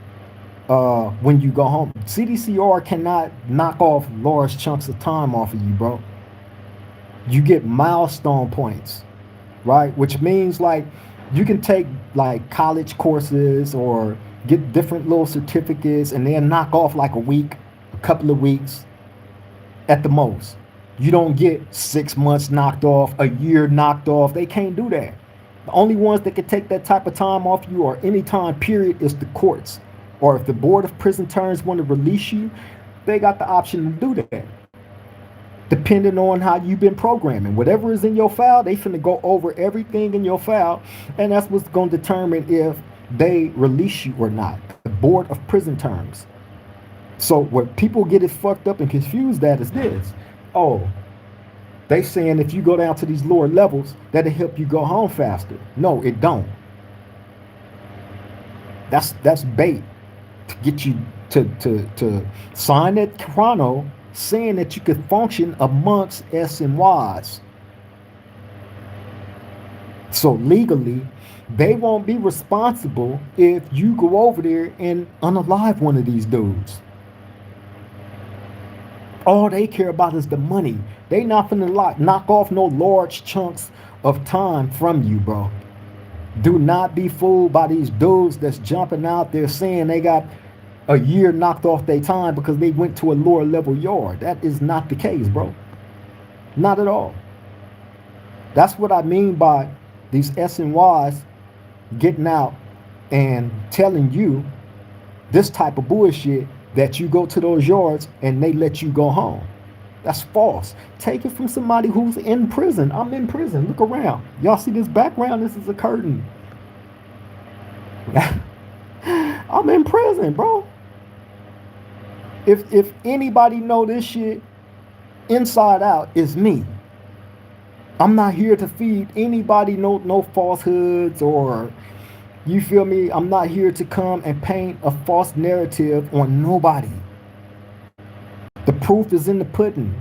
when you go home. CDCR cannot knock off large chunks of time off of you, bro. You get milestone points, right? Which means like you can take like college courses or get different little certificates and they'll knock off like a week, a couple of weeks at the most. You don't get 6 months knocked off, a year knocked off. They can't do that. The only ones that can take that type of time off you or any time period is the courts. Or if the Board of Prison Terms want to release you, they got the option to do that. Depending on how you've been programming. Whatever is in your file, they finna go over everything in your file, and that's what's going to determine if they release you or not. The Board of Prison Terms. So what people get it fucked up and confused at is this. Oh, they saying if you go down to these lower levels, that'll help you go home faster. No, it don't. That's bait to get you to sign that chrono saying that you could function amongst S and Ys. So legally, they won't be responsible if you go over there and unalive one of these dudes. All they care about is the money. They not finna knock off no large chunks of time from you, bro. Do not be fooled by these dudes that's jumping out there saying they got a year knocked off their time because they went to a lower level yard. That is not the case, bro. Not at all. That's what I mean by these SNYs getting out and telling you this type of bullshit that you go to those yards and they let you go home. That's false. Take it from somebody who's in prison. I'm in prison. Look around. Y'all see this background? This is a curtain. I'm in prison, bro. If anybody know this shit inside out, it's me. I'm not here to feed anybody no falsehoods, or you feel me? I'm not here to come and paint a false narrative on nobody. The proof is in the pudding.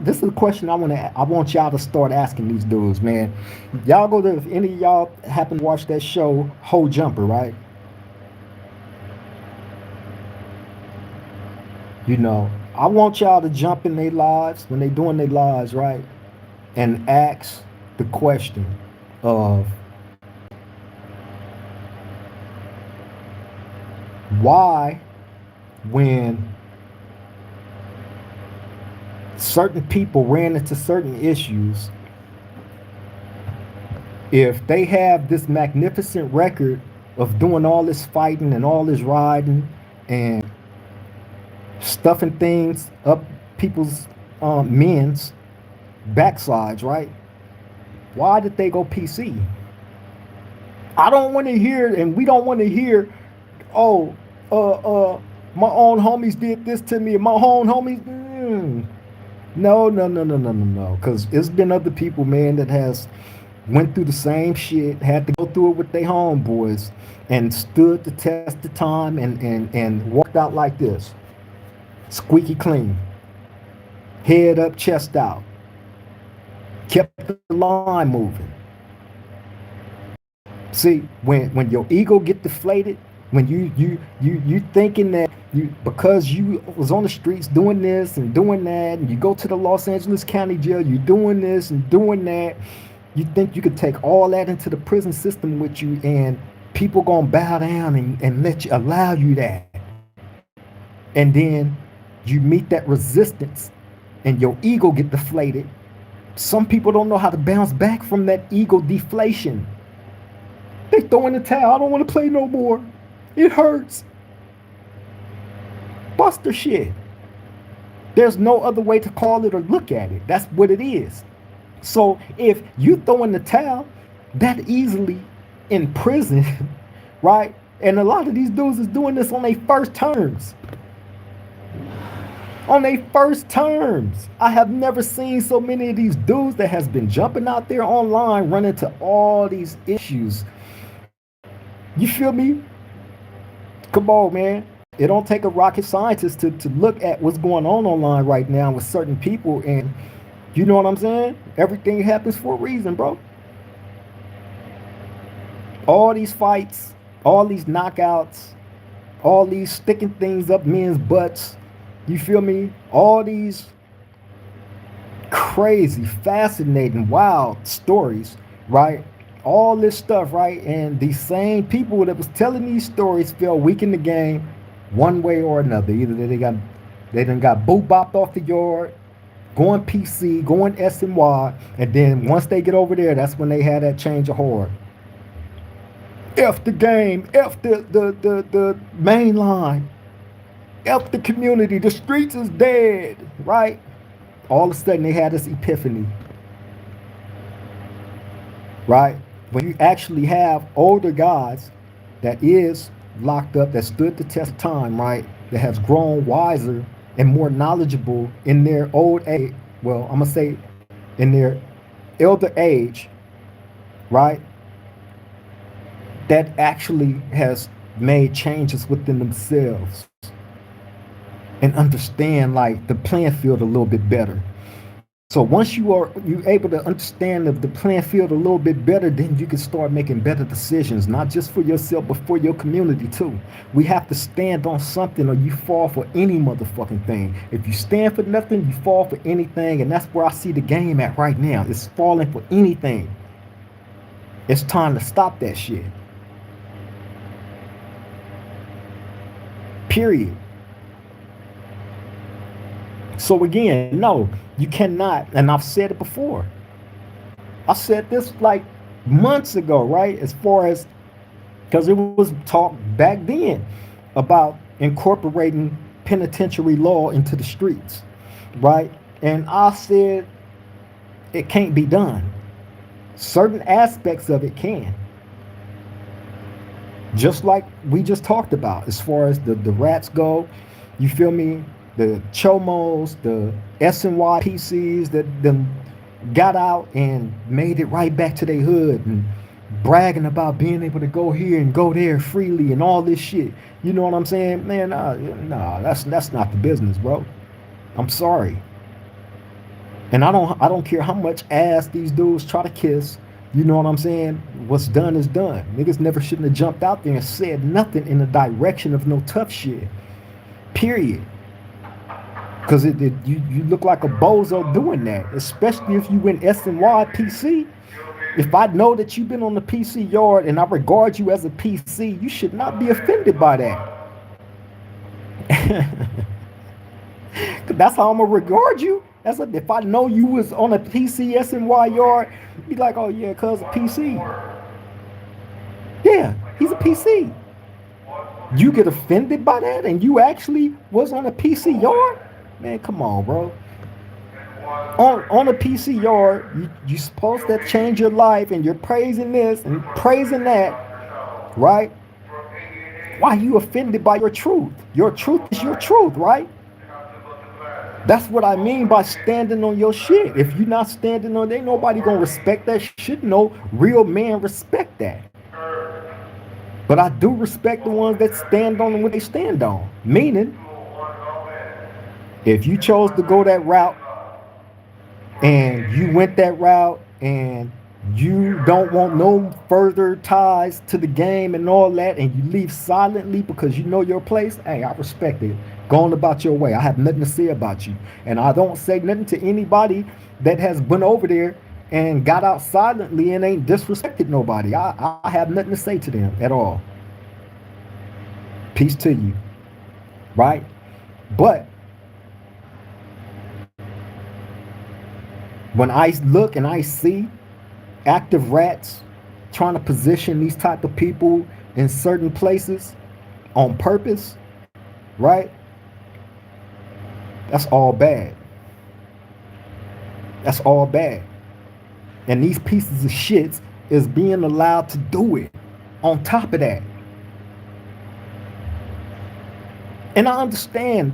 This is a question I want y'all to start asking these dudes, man. Y'all go to, if any of y'all happen to watch that show, Whole Jumper, right? You know, I want y'all to jump in their lives when they doing their lives, right? And ask the question of why, when certain people ran into certain issues, if they have this magnificent record of doing all this fighting and all this riding and stuffing things up people's men's backsides, right? Why did they go PC? I don't want to hear, and we don't want to hear, oh, my own homies did this to me, and my own homies. No. Because it's been other people, man, that has went through the same shit, had to go through it with their homeboys, and stood the test of time and walked out like this. Squeaky clean. Head up, chest out. Kept the line moving. See, when your ego get deflated, when you thinking that you, because you was on the streets doing this and doing that, and you go to the Los Angeles County Jail, you doing this and doing that, you think you could take all that into the prison system with you, and people gonna bow down and let you, allow you that. And then you meet that resistance and your ego get deflated. Some people don't know how to bounce back from that ego deflation. They throw in the towel. I don't want to play no more. It hurts. Bust the shit. There's no other way to call it or look at it. That's what it is. So if you throw in the towel that easily in prison, right? And a lot of these dudes is doing this on their first terms. On their first terms. I have never seen so many of these dudes that has been jumping out there online running into all these issues. You feel me? Come on, man. It don't take a rocket scientist to look at what's going on online right now with certain people, and you know what I'm saying? Everything happens for a reason, bro. All these fights, all these knockouts, all these sticking things up men's butts, you feel me? All these crazy, fascinating, wild stories, right? All this stuff, right? And these same people that was telling these stories feel weak in the game one way or another. Either they done got boot-bopped off the yard, going PC, going SNY, and then once they get over there, that's when they had that change of heart. F the game, F the main line, F the community, the streets is dead, right? All of a sudden they had this epiphany, right? When you actually have older guys that is locked up, that stood the test of time, right? That has grown wiser and more knowledgeable in their old age. Well, I'm gonna say in their elder age, right? That actually has made changes within themselves and understand like the playing field a little bit better. So once you're able to understand the playing field a little bit better, then you can start making better decisions, not just for yourself, but for your community too. We have to stand on something or you fall for any motherfucking thing. If you stand for nothing, you fall for anything. And that's where I see the game at right now. It's falling for anything. It's time to stop that shit. Period. So again, no, you cannot, and I've said it before. I said this like months ago, right? As far as, because it was talk back then about incorporating penitentiary law into the streets, right? And I said it can't be done. Certain aspects of it can. Just like we just talked about, as far as the rats go, you feel me? The chomos, the SNY PCs that them got out and made it right back to their hood and bragging about being able to go here and go there freely and all this shit. You know what I'm saying? Man, nah, that's not the business, bro. I'm sorry. And I don't care how much ass these dudes try to kiss. You know what I'm saying? What's done is done. Niggas never shouldn't have jumped out there and said nothing in the direction of no tough shit. Period. Because you look like a bozo doing that, especially if you win SNY PC. If I know that you've been on the PC yard and I regard you as a PC, you should not be offended by that. That's how I'm gonna regard you. If I know you was on a PC SNY yard, be like, oh yeah, cuz a PC. Yeah, he's a PC. You get offended by that and you actually was on a PC yard? Man, come on, bro. On a PC yard, you're supposed to change your life and you're praising this and praising that, right? Why are you offended by your truth? Your truth is your truth, right? That's what I mean by standing on your shit. If you're not standing on it, ain't nobody gonna respect that shit. No real man respect that. But I do respect the ones that stand on what they stand on. Meaning, if you chose to go that route and you went that route and you don't want no further ties to the game and all that, and you leave silently because you know your place, hey, I respect it. Go on about your way. I have nothing to say about you. And I don't say nothing to anybody that has been over there and got out silently and ain't disrespected nobody. I have nothing to say to them at all. Peace to you. Right? But when I look and I see active rats trying to position these type of people in certain places on purpose, right? That's all bad. That's all bad. And these pieces of shits is being allowed to do it on top of that. And I understand,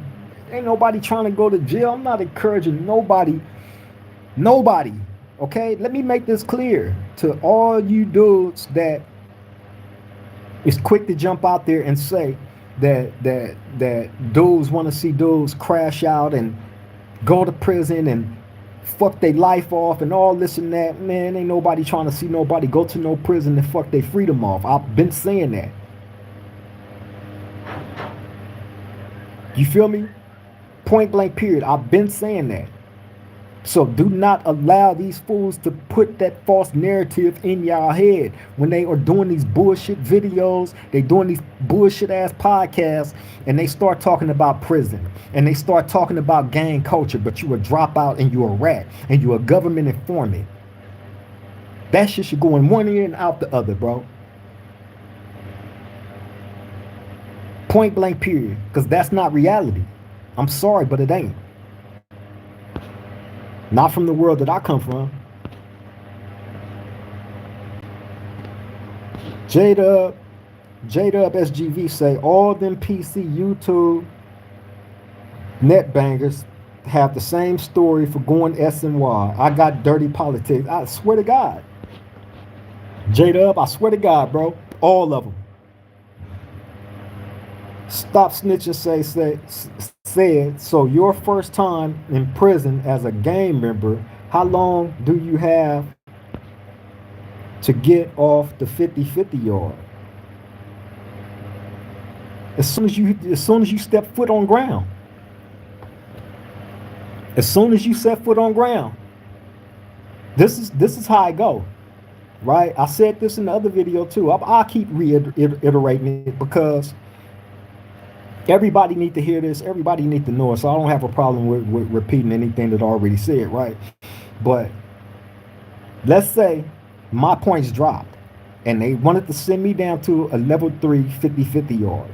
ain't nobody trying to go to jail. I'm not encouraging nobody, okay? Let me make this clear to all you dudes that is quick to jump out there and say that dudes want to see dudes crash out and go to prison and fuck their life off and all this and that. Man, ain't nobody trying to see nobody go to no prison and fuck their freedom off. I've been saying that. You feel me? Point blank period. I've been saying that. So do not allow these fools to put that false narrative in y'all head when they are doing these bullshit videos, they doing these bullshit ass podcasts, and they start talking about prison and they start talking about gang culture, but you a dropout and you a rat and you a government informant. That shit should go in one ear and out the other, bro. Point blank period. Because that's not reality. I'm sorry, but it ain't. Not from the world that I come from. J-Dub SGV say all them PC YouTube net bangers have the same story for going SNY. I got dirty politics. I swear to God. J-Dub, I swear to God, bro. All of them. Stop snitching said, so your first time in prison as a gang member, how long do you have to get off the 50-50 yard? As soon as you step foot on ground. As soon as you set foot on ground. This is how I go. right? I said this in the other video too. I'll keep reiterating it because everybody need to hear this. Everybody need to know it. So I don't have a problem with repeating anything that I already said, right? But let's say my points dropped and they wanted to send me down to a level 3 50-50 yard,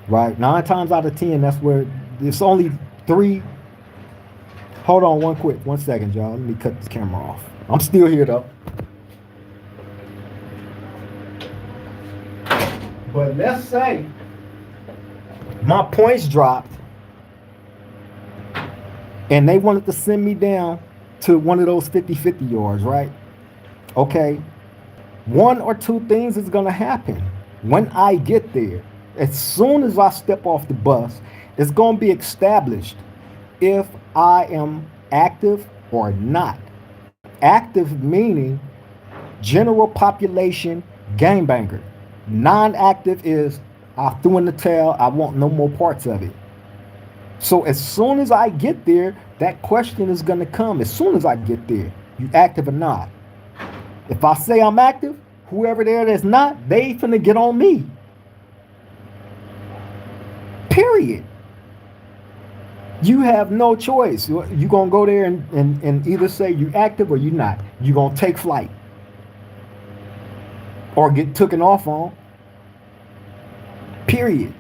right? 9 times out of 10, that's where it's only 3. Hold on one second, y'all. Let me cut this camera off. I'm still here though. But let's say my points dropped and they wanted to send me down to one of those 50-50 yards, right? Okay. One or two things is going to happen when I get there. As soon as I step off the bus, it's going to be established if I am active or not. Active meaning general population gangbanger. Non-active is I threw in the towel, I want no more parts of it. So as soon as I get there, that question is going to come. As soon as I get there, you active or not? If I say I'm active, whoever there that's not, they finna get on me. Period. You have no choice. You gonna go there and either say you active or you not. You gonna take flight or get taken off on. Period.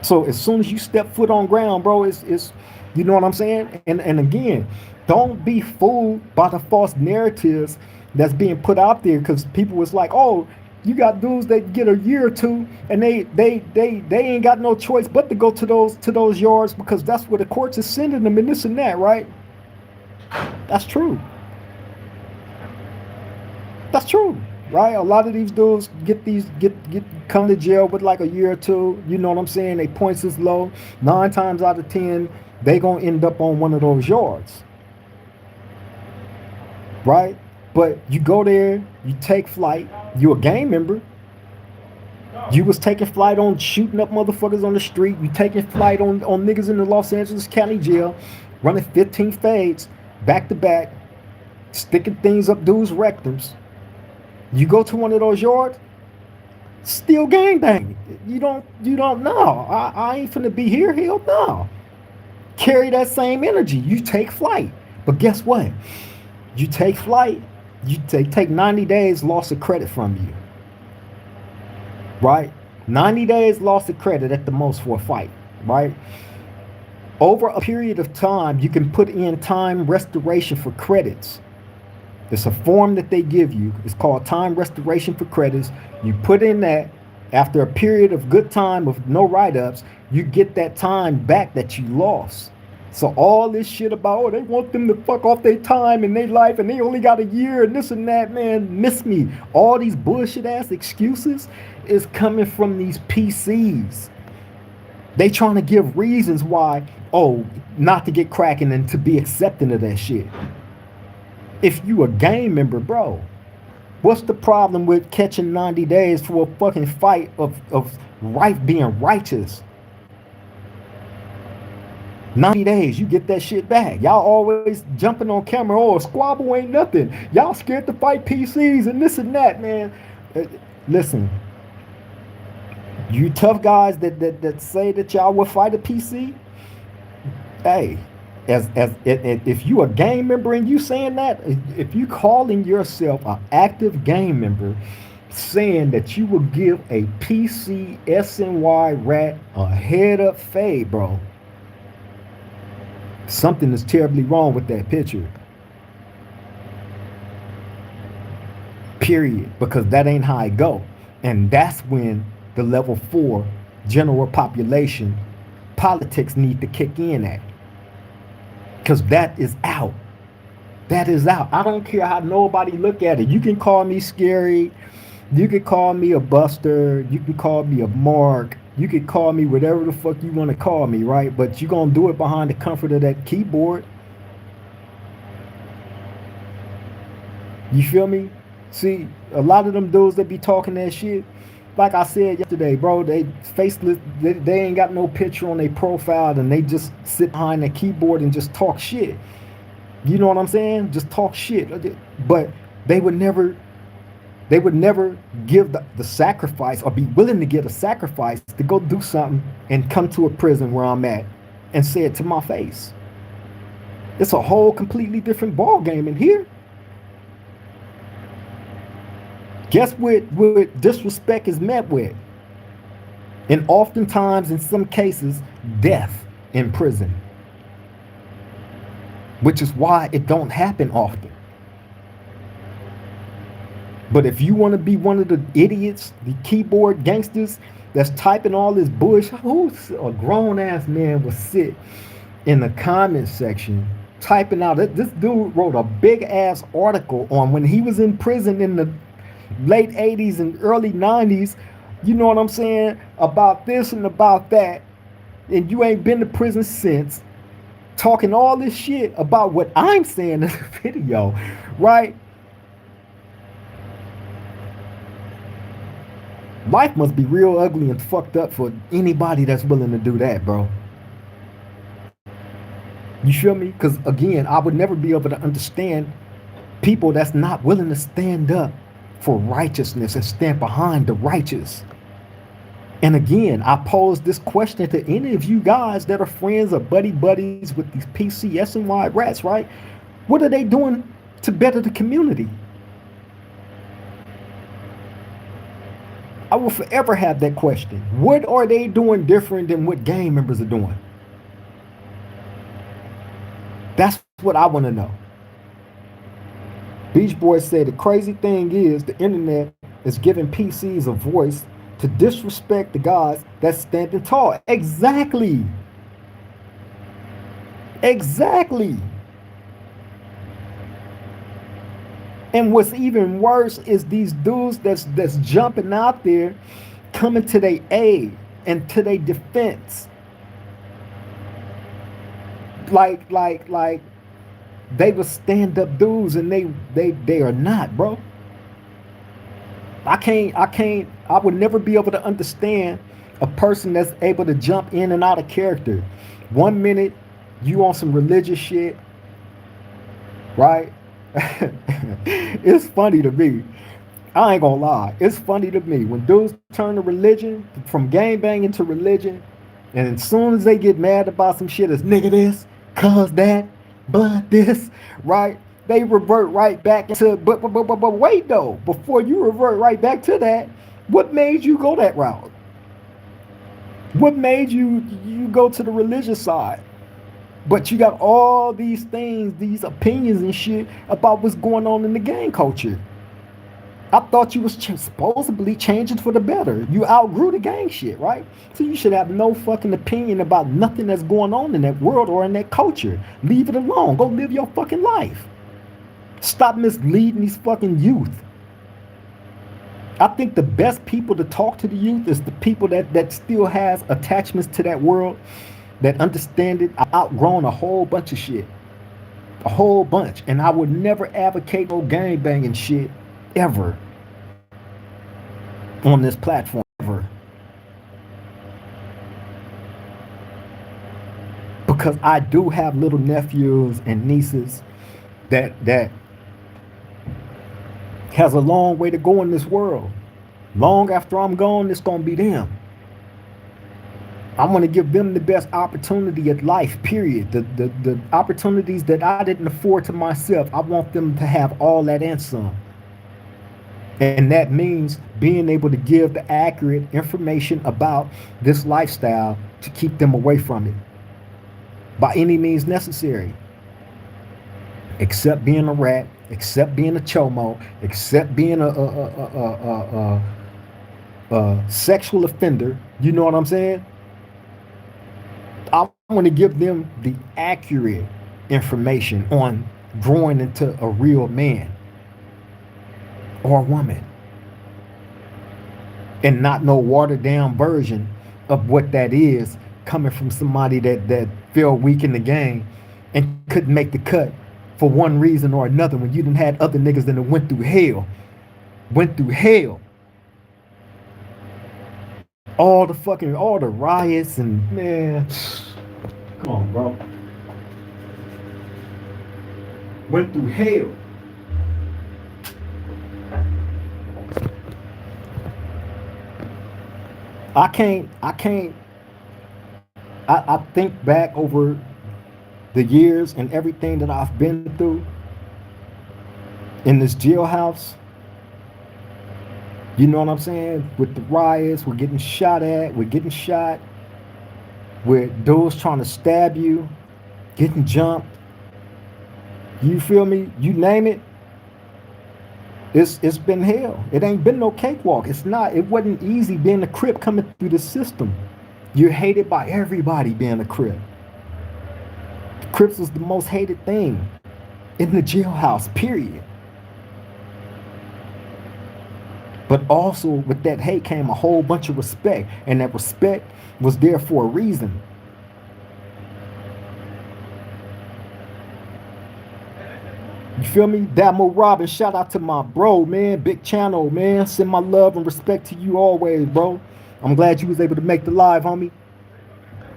So as soon as you step foot on ground, bro, it's you know what I'm saying? And again, don't be fooled by the false narratives that's being put out there, because people was like, oh, you got dudes that get a year or two and they ain't got no choice but to go to those yards because that's where the courts is sending them and this and that, right? That's true. That's true, right? A lot of these dudes get come to jail with like a year or two. You know what I'm saying? They points is low. 9 times out of 10, they gonna end up on one of those yards, right? But you go there, you take flight. You a gang member. You was taking flight on shooting up motherfuckers on the street. You taking flight on niggas in the Los Angeles County Jail, running 15 fades back to back, sticking things up dudes' rectums. You go to one of those yards, still gangbang. You don't know. I ain't finna be here. Hell no. Carry that same energy. You take flight. But guess what? You take flight, you take 90 days loss of credit from you. Right? 90 days loss of credit at the most for a fight. Right? Over a period of time, you can put in time restoration for credits. It's a form that they give you. It's called time restoration for credits. You put in that. After a period of good time of no write-ups, you get that time back that you lost. So all this shit about, oh, they want them to fuck off their time and their life and they only got a year and this and that, man, miss me. All these bullshit ass excuses is coming from these PCs. They trying to give reasons why, oh, not to get cracking and to be accepting of that shit. If you a gang member, bro, what's the problem with catching 90 days for a fucking fight of right being righteous? 90 days, you get that shit back. Y'all always jumping on camera, oh, squabble ain't nothing. Y'all scared to fight PCs and this and that, man. Listen, you tough guys that say that y'all will fight a PC, hey, if you a gang member and you saying that, if you calling yourself an active gang member, saying that you will give a PC SNY rat a head up fade, bro, something is terribly wrong with that picture. Period. Because that ain't how it go. And that's when the level 4 general population politics need to kick in at. Because that is out. That is out. I don't care how nobody look at it. You can call me scary. You can call me a buster. You can call me a mark. You can call me whatever the fuck you want to call me, right? But you're going to do it behind the comfort of that keyboard. You feel me? See, a lot of them dudes that be talking that shit, like I said yesterday, bro, they faceless, they ain't got no picture on their profile and they just sit behind the keyboard and just talk shit. You know what I'm saying? Just talk shit. But they would never they would never give the sacrifice or be willing to give a sacrifice to go do something and come to a prison where I'm at and say it to my face. It's a whole completely different ball game in here. Guess what disrespect is met with? And oftentimes, in some cases, death in prison. Which is why it don't happen often. But if you want to be one of the idiots, the keyboard gangsters that's typing all this bullshit, who's a grown ass man will sit in the comment section typing out. This dude wrote a big ass article on when he was in prison in the late 80s and early 90s. You know what I'm saying? About this and about that. And you ain't been to prison since. Talking all this shit about what I'm saying in the video, right? Life must be real ugly and fucked up for anybody that's willing to do that, bro. You feel me? Because again, I would never be able to understand people that's not willing to stand up for righteousness and stand behind the righteous. And again, I pose this question to any of you guys that are friends or buddies with these PCSNY rats, right? What are they doing to better the community? I will forever have that question. What are they doing different than what gang members are doing? That's what I want to know. Beach Boy said the crazy thing is the internet is giving PCs a voice to disrespect the guys that's standing tall. Exactly. Exactly. And what's even worse is these dudes that's jumping out there, coming to their aid and to their defense. Like they were stand up dudes and they are not, bro. I would never be able to understand a person that's able to jump in and out of character. 1 minute you on some religious shit, right? It's funny to me. I ain't gonna lie. It's funny to me when dudes turn to religion, from gang banging to religion, and as soon as they get mad about some shit, it's nigga this, cuz that, but this, right? They revert right back into, but wait though, before you revert right back to that, what made you go that route? What made you go to the religious side? But you got all these things, these opinions and shit about what's going on in the gang culture. I thought you was supposedly changing for the better. You outgrew the gang shit, right? So you should have no fucking opinion about nothing that's going on in that world or in that culture. Leave it alone. Go live your fucking life. Stop misleading these fucking youth. I think the best people to talk to the youth is the people that still has attachments to that world, that understand it. I outgrown a whole bunch of shit. A whole bunch. And I would never advocate no gang banging shit ever on this platform, ever. Because I do have little nephews and nieces that has a long way to go in this world. Long after I'm gone, it's gonna be them. I'm gonna give them the best opportunity at life, period. The opportunities that I didn't afford to myself, I want them to have all that and some. And that means being able to give the accurate information about this lifestyle to keep them away from it by any means necessary. Except being a rat, except being a chomo, except being a sexual offender. You know what I'm saying? I want to give them the accurate information on growing into a real man or woman, and not no watered down version of what that is, coming from somebody that fell weak in the game and couldn't make the cut for one reason or another, when you done had other niggas that went through hell, all the riots, and man, come on, bro. went through hell. I think back over the years and everything that I've been through in this jailhouse. You know what I'm saying? With the riots, we're getting shot at, we're getting shot, with dudes trying to stab you, getting jumped. You feel me? You name it. It's been hell. It ain't been no cakewalk. It's not. It wasn't easy being a Crip coming through the system. You're hated by everybody being a Crip. Crips was the most hated thing in the jailhouse, period. But also with that hate came a whole bunch of respect, and that respect was there for a reason. You feel me? Damo Robin, shout out to my bro, man. Big channel, man. Send my love and respect to you always, bro. I'm glad you was able to make the live, homie.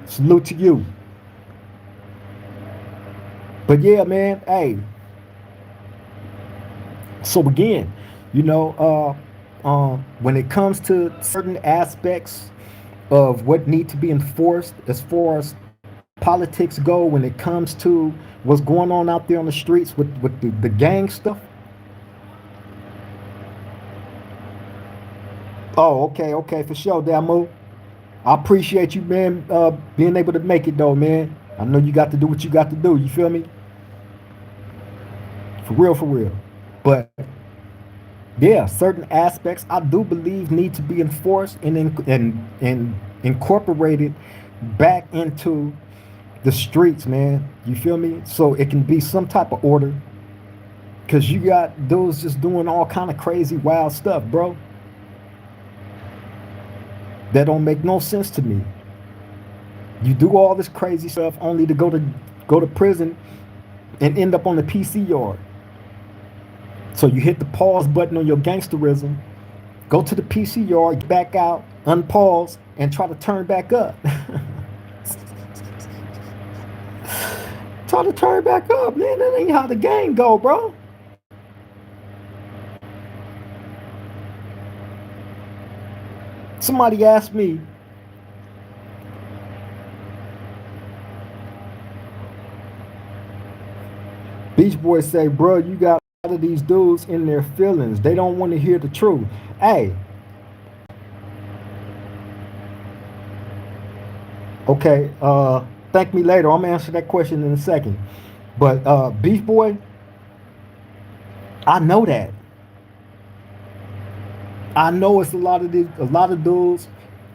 Salute to you. But yeah, man, hey. So again, you know, when it comes to certain aspects of what need to be enforced as far as politics go, when it comes to what's going on out there on the streets with the gang stuff. Oh, okay, for sure, Damo. I appreciate you, man, being able to make it though, man. I know you got to do what you got to do. You feel me? For real, for real. But yeah, certain aspects I do believe need to be enforced and incorporated back into the streets, man. You feel me? So it can be some type of order. Cause you got those just doing all kind of crazy, wild stuff, bro. That don't make no sense to me. You do all this crazy stuff only to go to prison and end up on the PC yard. So you hit the pause button on your gangsterism, go to the PC yard, back out, unpause, and try to turn back up. Try to turn back up, man. That ain't how the game go, bro. Somebody asked me, Beach Boys say, bro, you got a lot of these dudes in their feelings. They don't want to hear the truth. Hey. Okay, thank me later. I'm gonna answer that question in a second. But Beach Boy, I know that. I know it's a lot of dudes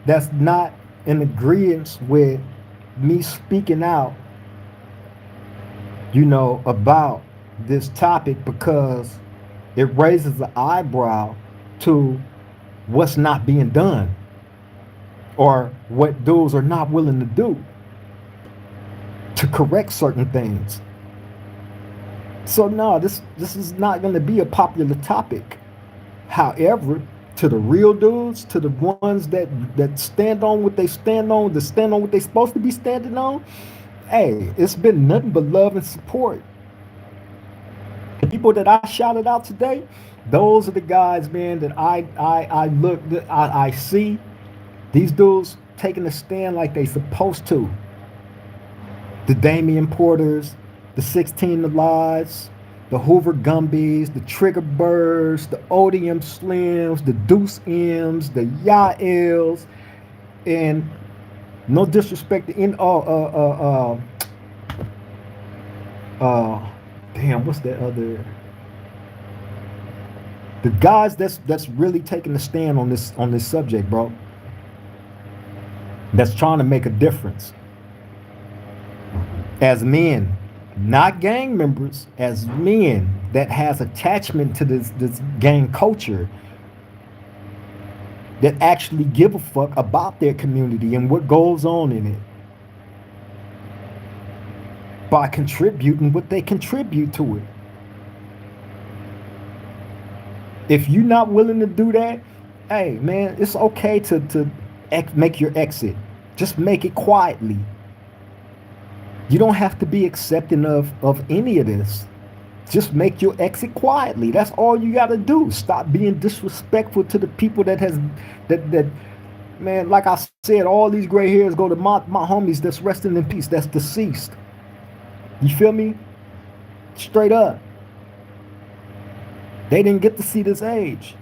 that's not in agreement with me speaking out, you know, about this topic because it raises an eyebrow to what's not being done or what dudes are not willing to do to correct certain things. So no, this is not going to be a popular topic. However, to the real dudes, to the ones that stand on what they stand on, that stand on what they supposed to be standing on, hey, it's been nothing but love and support. The people that I shouted out today, those are the guys, man, that I see these dudes taking a stand like they supposed to. The Damian Porters, the 16 Alives, the Hoover Gumbies, the Trigger Birds, the Odium Slims, the Deuce M's, the Yaels, and no disrespect to damn, what's that other? The guys that's really taking a stand on this subject, bro. That's trying to make a difference. As men, not gang members, as men that has attachment to this gang culture, that actually give a fuck about their community and what goes on in it by contributing what they contribute to it. If you're not willing to do that, hey man, it's okay to make your exit. Just make it quietly. You don't have to be accepting of any of this. Just make your exit quietly. That's all you got to do. Stop being disrespectful to the people that man, like I said, all these gray hairs go to my homies that's resting in peace, that's deceased. You feel me? Straight up. They didn't get to see this age.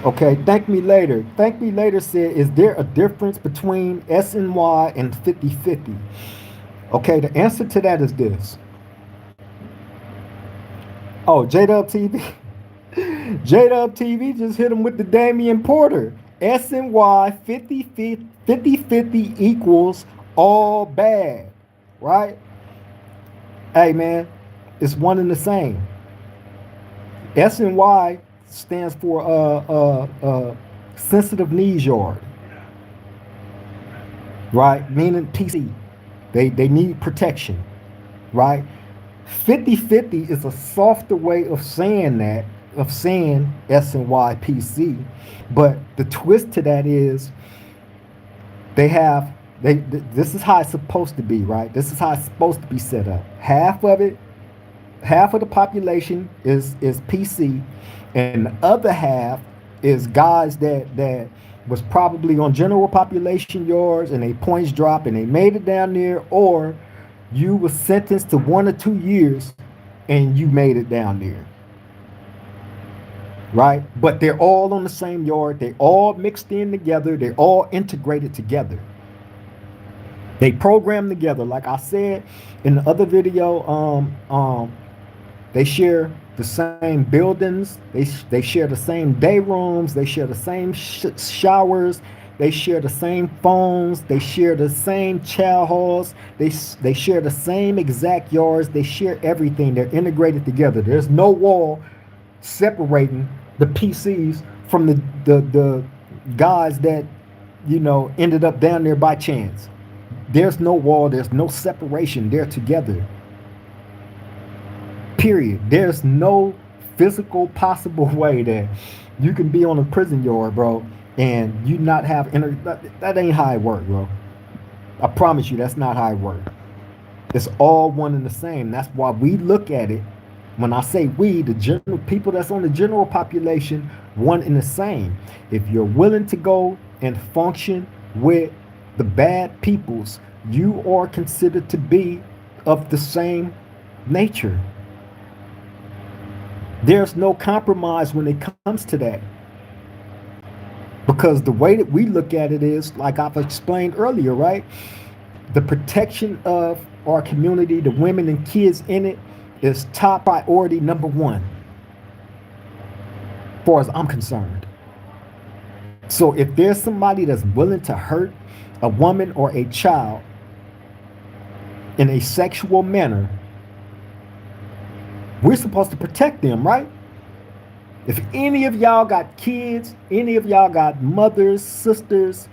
Okay, thank me later. Thank me later said, is there a difference between SNY and 50/50? Okay, the answer to that is this. Oh, J-Dub TV. J-Dub TV just hit him with the Damian Porter. SNY 50/50 equals all bad, right? Hey, man, it's one and the same. SNY stands for sensitive needs yard, right? Meaning PC. They need protection, right? 50/50 is a softer way of saying that, of saying SNYPC, but the twist to that is this is how it's supposed to be, right? This is how it's supposed to be set up. Half of the population is PC, and the other half is guys that was probably on general population yards and they points dropped and they made it down there, or you were sentenced to 1 or 2 years and you made it down there, right? But they're all on the same yard. They all mixed in together. They're all integrated together. They program together. Like I said in the other video, they share the same buildings. They share the same day rooms. They share the same showers. They share the same phones. They share the same chow halls. They share the same exact yards. They share everything. They're integrated together. There's no wall separating the PCs from the guys that, you know, ended up down there by chance. There's no wall. There's no separation. They're together. Period. There's no physical possible way that you can be on a prison yard, bro, and you not have that ain't how it work, bro. I promise you, that's not how it work. It's all one and the same. That's why we look at it. When I say we, the general people that's on the general population, one and the same. If you're willing to go and function with the bad peoples, you are considered to be of the same nature. There's no compromise when it comes to that. Because the way that we look at it is, like I've explained earlier, right? The protection of our community, the women and kids in it, is top priority number one, as far as I'm concerned. So if there's somebody that's willing to hurt a woman or a child in a sexual manner, we're supposed to protect them, right? If any of y'all got kids, any of y'all got mothers, sisters,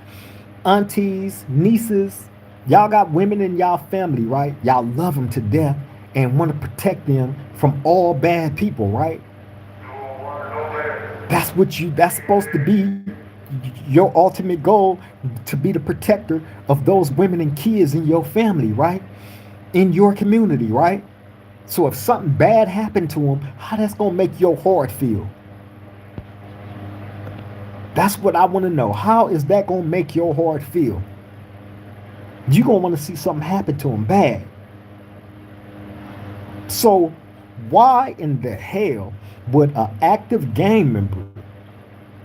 aunties, nieces, y'all got women in y'all family, right? Y'all love them to death and want to protect them from all bad people, right? That's supposed to be your ultimate goal, to be the protector of those women and kids in your family, right? In your community, right? So if something bad happened to them, how that's going to make your heart feel? That's what I want to know. How is that going to make your heart feel? You're going to want to see something happen to them bad. So why in the hell would an active gang member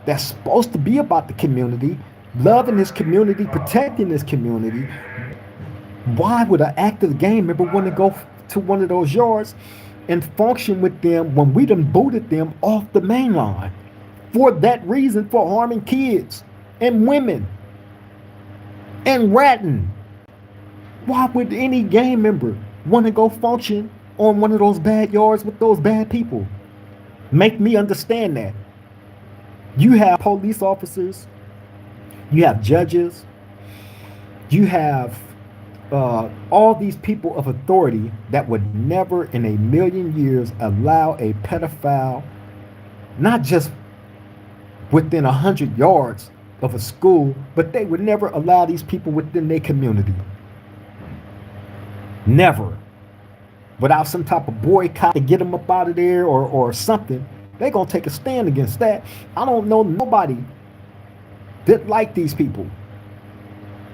that's supposed to be about the community, loving this community, protecting this community, why would an active gang member want to go to one of those yards and function with them when we done booted them off the main line for that reason, for harming kids and women and ratting? Why would any gang member want to go function on one of those bad yards with those bad people? Make me understand that. You have police officers, you have judges, you have all these people of authority that would never in a million years allow a pedophile, not just within 100 yards of a school, but they would never allow these people within their community. Never. Without some type of boycott to get them up out of there or something, they're going to take a stand against that. I don't know nobody that like these people.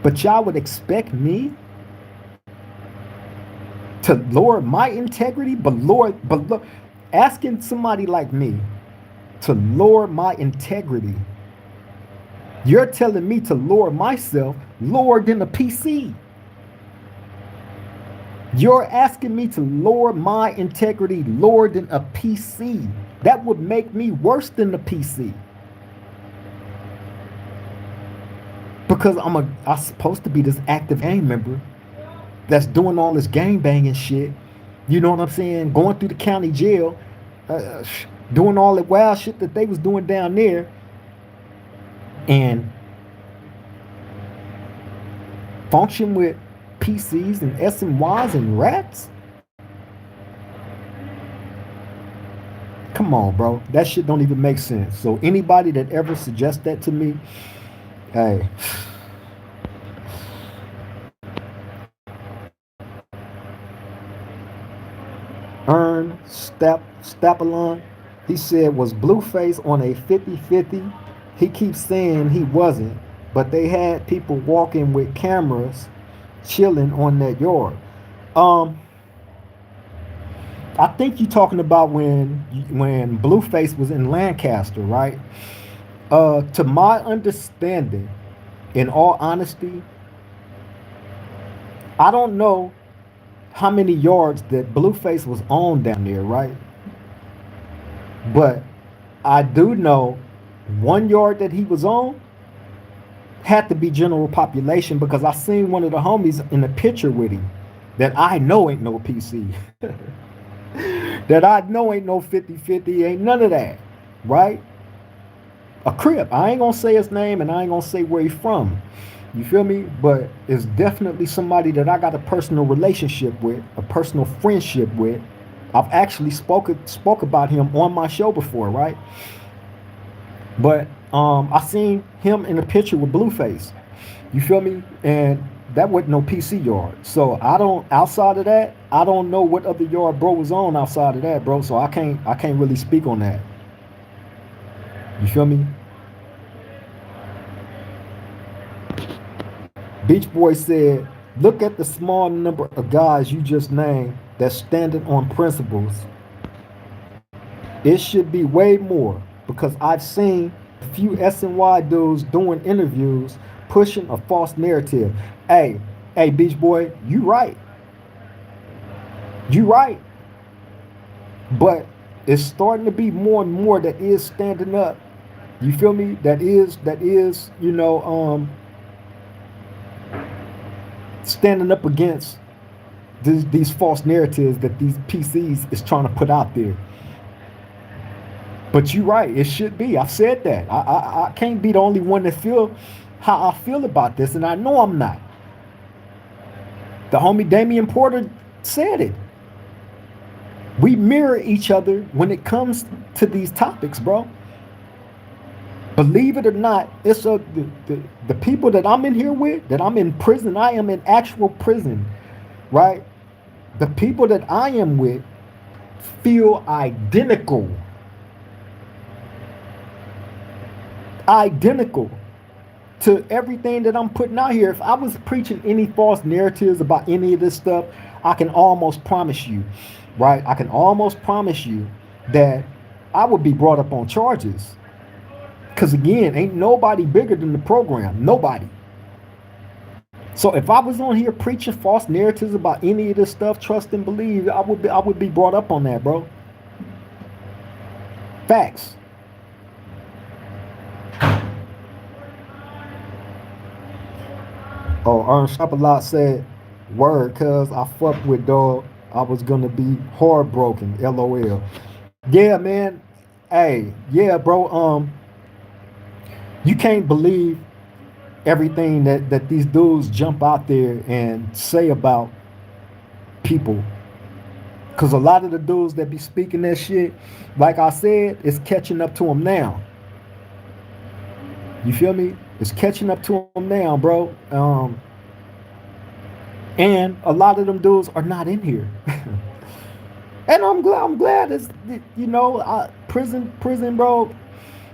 But y'all would expect me to lower my integrity, but asking somebody like me to lower my integrity. You're telling me to lower myself lower than a PC. You're asking me to lower my integrity lower than a PC. That would make me worse than the PC. Because I'm supposed to be this active gang member that's doing all this gang banging shit. You know what I'm saying? Going through the county jail, doing all that wild shit that they was doing down there, and function with PCs and SMYs and rats. Come on, bro. That shit don't even make sense. So anybody that ever suggests that to me, hey. Stapalon, he said, was Blueface on a 50-50? He keeps saying he wasn't, but they had people walking with cameras chilling on that yard. I think you're talking about when Blueface was in Lancaster, right? To my understanding, in all honesty, I don't know how many yards that Blueface was on down there, right? But I do know 1 yard that he was on had to be general population, because I seen one of the homies in a picture with him that I know ain't no PC. That I know ain't no 50-50, ain't none of that, right? A Crip. I ain't gonna say his name and I ain't gonna say where he's from. You feel me? But it's definitely somebody that I got a personal relationship with, a personal friendship with. I've actually spoke about him on my show before, right? But I seen him in a picture with Blueface. You feel me? And that wasn't no PC yard. So outside of that, I don't know what other yard bro was on outside of that, bro. So I can't really speak on that. You feel me? Beach Boy said, look at the small number of guys you just named that's standing on principles. It should be way more, because I've seen a few SNY dudes doing interviews pushing a false narrative. Hey, Beach Boy, you right. You right. But it's starting to be more and more that is standing up. You feel me? That is, standing up against these false narratives that these PCs is trying to put out there. But you're right, it should be. I've said that. I can't be the only one that feel how I feel about this, and I know I'm not. The homie Damian Porter said it. We mirror each other when it comes to these topics, bro. Believe it or not, it's the people that I'm in here with, that I'm in prison, I am in actual prison, right? The people that I am with feel identical. Identical to everything that I'm putting out here. If I was preaching any false narratives about any of this stuff, I can almost promise you, right? I can almost promise you that I would be brought up on charges. Because again, ain't nobody bigger than the program. Nobody. So if I was on here preaching false narratives about any of this stuff, trust and believe, I would be brought up on that, bro. Facts. Oh, Ernst Shopalot said, word, cuz I fucked with dog. I was gonna be heartbroken. LOL. Yeah, man. Hey, yeah, bro. You can't believe everything that these dudes jump out there and say about people. Because a lot of the dudes that be speaking that shit, like I said, it's catching up to them now. You feel me? It's catching up to them now, bro. And a lot of them dudes are not in here. And I'm glad. I'm glad. It's, you know, prison, bro.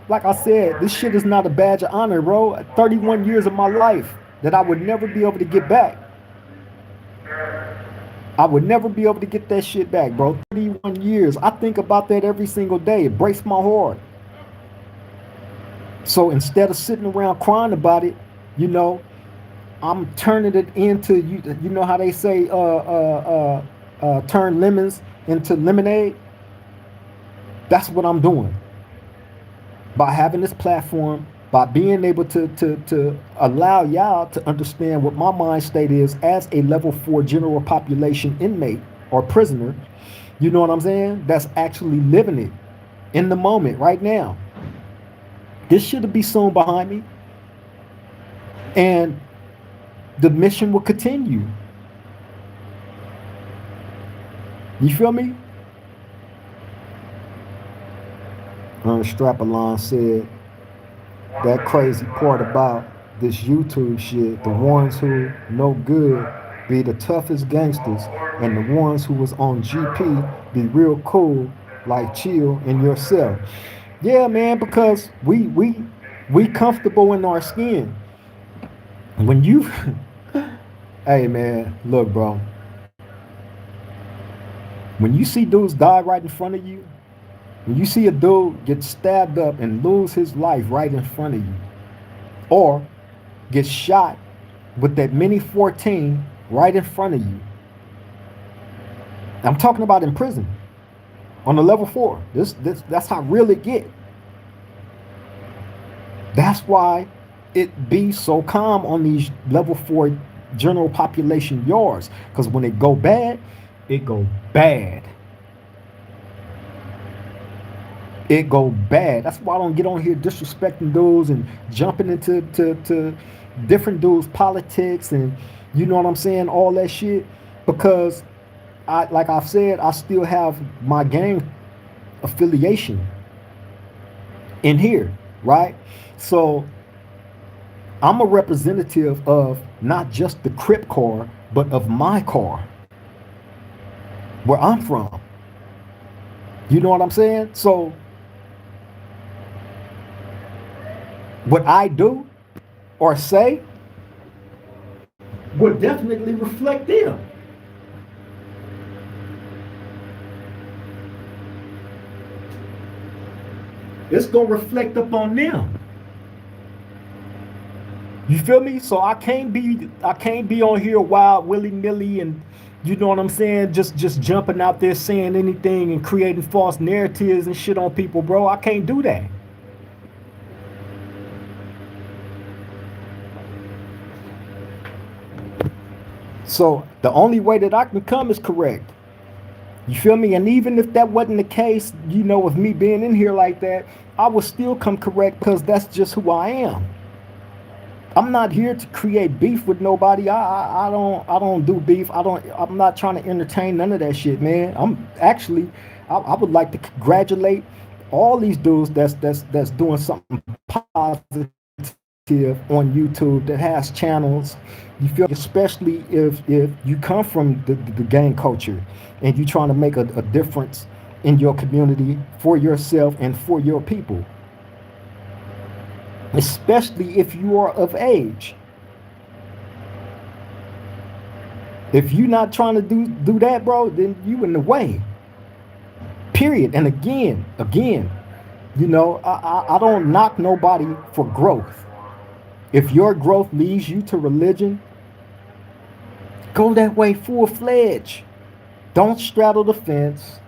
Like I said, this shit is not a badge of honor, bro. 31 years of my life that I would never be able to get back. I would never be able to get that shit back, bro. 31 years. I think about that every single day. It breaks my heart. So instead of sitting around crying about it, you know, I'm turning it into, you know how they say turn lemons into lemonade. That's what I'm doing by having this platform, by being able to allow y'all to understand what my mind state is as a level 4 general population inmate or prisoner. You know what I'm saying? That's actually living it in the moment right now. This should be soon behind me, and the mission will continue. You feel me? Strapalon said that crazy part about this YouTube shit, the ones who no good be the toughest gangsters, and the ones who was on GP be real cool, like chill in yourself. Yeah, man, because we comfortable in our skin. When you hey man, look, bro. When you see dudes die right in front of you, when you see a dude get stabbed up and lose his life right in front of you, or get shot with that Mini 14 right in front of you, I'm talking about in prison on the level 4. That's how real it get. That's why it be so calm on these level 4 general population yards, because when it go bad, it go bad. It go bad. That's why I don't get on here disrespecting dudes and jumping into to different dudes' politics and you know what I'm saying, all that shit. Because like I've said, I still have my gang affiliation in here, right? So I'm a representative of not just the Crip car, but of my car, where I'm from. You know what I'm saying? So what I do or say would definitely reflect them. It's gonna reflect up on them. You feel me? So I can't be on here wild willy nilly and you know what I'm saying, just jumping out there saying anything and creating false narratives and shit on people, bro. I can't do that. So the only way that I can come is correct. You feel me? And even if that wasn't the case, you know, with me being in here like that, I would still come correct because that's just who I am. I'm not here to create beef with nobody. I don't do beef. I'm not trying to entertain none of that shit, man. I'm actually I would like to congratulate all these dudes that's doing something positive on YouTube, that has channels. You feel, especially if you come from the gang culture and you're trying to make a difference in your community for yourself and for your people, especially if you are of age. If you're not trying to do that, bro, then you in the way. Period. And again, you know, I don't knock nobody for growth. If your growth leads you to religion, go that way full-fledged. Don't straddle the fence.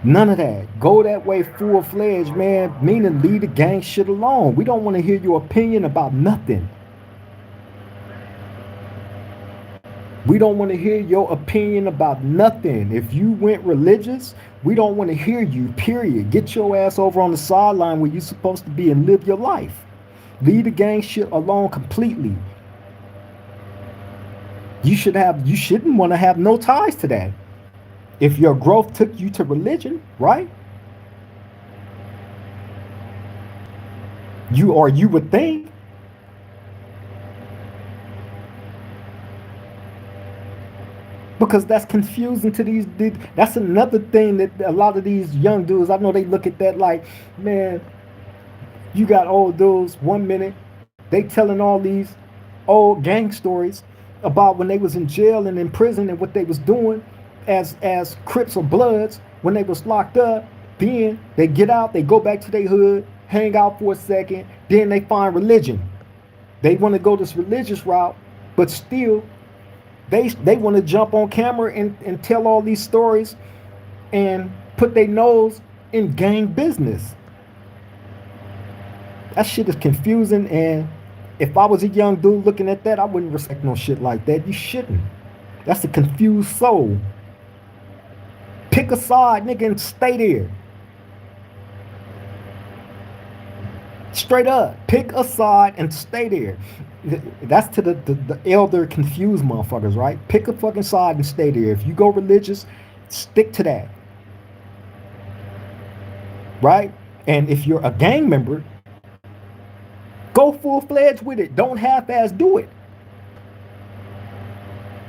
None of that. Go that way full-fledged, man. Meaning leave the gang shit alone. We don't want to hear your opinion about nothing. We don't want to hear your opinion about nothing. If you went religious, we don't want to hear you, period. Get your ass over on the sideline where you're supposed to be and live your life. Leave the gang shit alone completely. You shouldn't want to have no ties to that. If your growth took you to religion, right? You would think because that's confusing to these. That's another thing that a lot of these young dudes, I know they look at that like, man, you got old dudes 1 minute they telling all these old gang stories about when they was in jail and in prison and what they was doing as Crips or Bloods when they was locked up. Then they get out, they go back to their hood, hang out for a second, then they find religion. They want to go this religious route, but still they want to jump on camera and tell all these stories and put their nose in gang business. That shit is confusing, and if I was a young dude looking at that, I wouldn't respect no shit like that. You shouldn't. That's a confused soul. Pick a side, nigga, and stay there. Straight up, pick a side and stay there. That's to the elder confused motherfuckers, right? Pick a fucking side and stay there. If you go religious, stick to that. Right? And if you're a gang member, go full-fledged with it. Don't half-ass do it.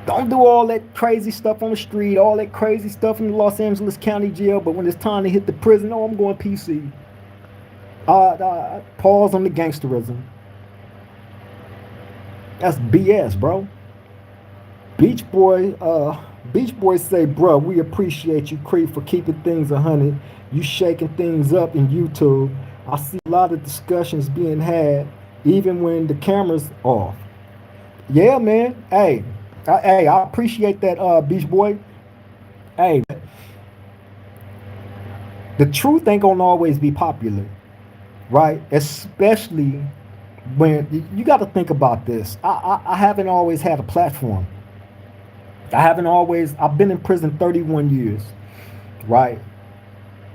Don't do all that crazy stuff on the street, all that crazy stuff in the Los Angeles County Jail, but when it's time to hit the prison, oh, I'm going PC. Pause on the gangsterism. That's BS, bro. Beach Boys say, bro, we appreciate you, Creep, for keeping things 100. You shaking things up in YouTube. I see a lot of discussions being had, even when the camera's off. Yeah, man. Hey, I appreciate that, Beach Boy. Hey, the truth ain't gonna always be popular, right? Especially when you got to think about this. I haven't always had a platform. I've been in prison 31 years, right?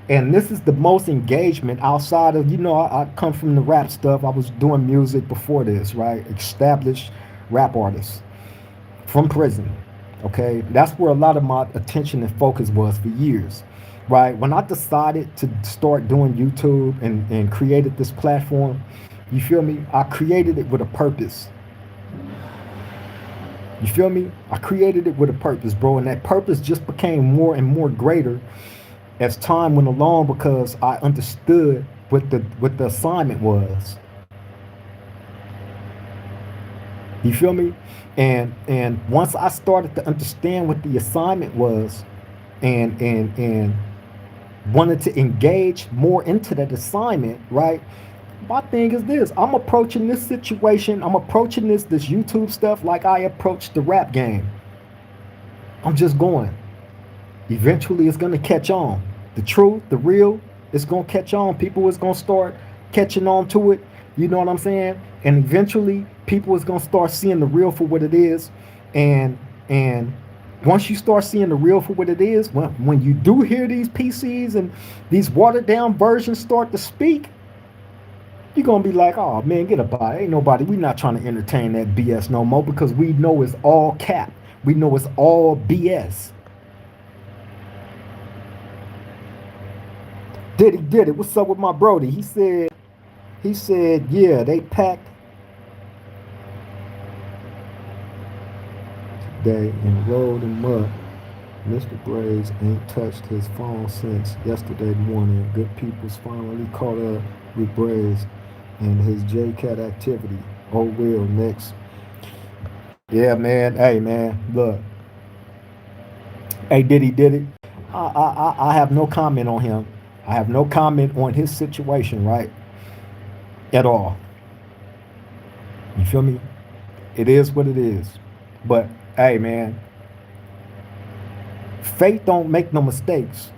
And this is the most engagement outside of, I come from the rap stuff. I was doing music before this, right? Established rap artist from prison, okay? That's where a lot of my attention and focus was for years, right? When I decided to start doing YouTube and created this platform, you feel me? I created it with a purpose. You feel me? I created it with a purpose, bro. And that purpose just became more and more greater as time went along because I understood what the assignment was. You feel me? And once I started to understand what the assignment was and wanted to engage more into that assignment, right? My thing is this. I'm approaching this situation, I'm approaching this YouTube stuff like I approached the rap game. I'm just going. Eventually it's gonna catch on. The truth, the real, it's gonna catch on. People is gonna start catching on to it. You know what I'm saying? And eventually people is gonna start seeing the real for what it is. And once you start seeing the real for what it is, when you do hear these PCs and these watered down versions start to speak, you're gonna be like, oh man, get up out. Ain't nobody, we not trying to entertain that BS no more because we know it's all cap. We know it's all BS. Did it. What's up with my Brody? He said, yeah, they packed today and rolled him up. Mr. Graves ain't touched his phone since yesterday morning. Good people's finally caught up with Graves and his JCat activity. Oh, will next. Yeah, man. Hey, man. Look. Hey, did it? I have no comment on him. I have no comment on his situation, right? At all. You feel me? It is what it is. But hey, man. Fate don't make no mistakes.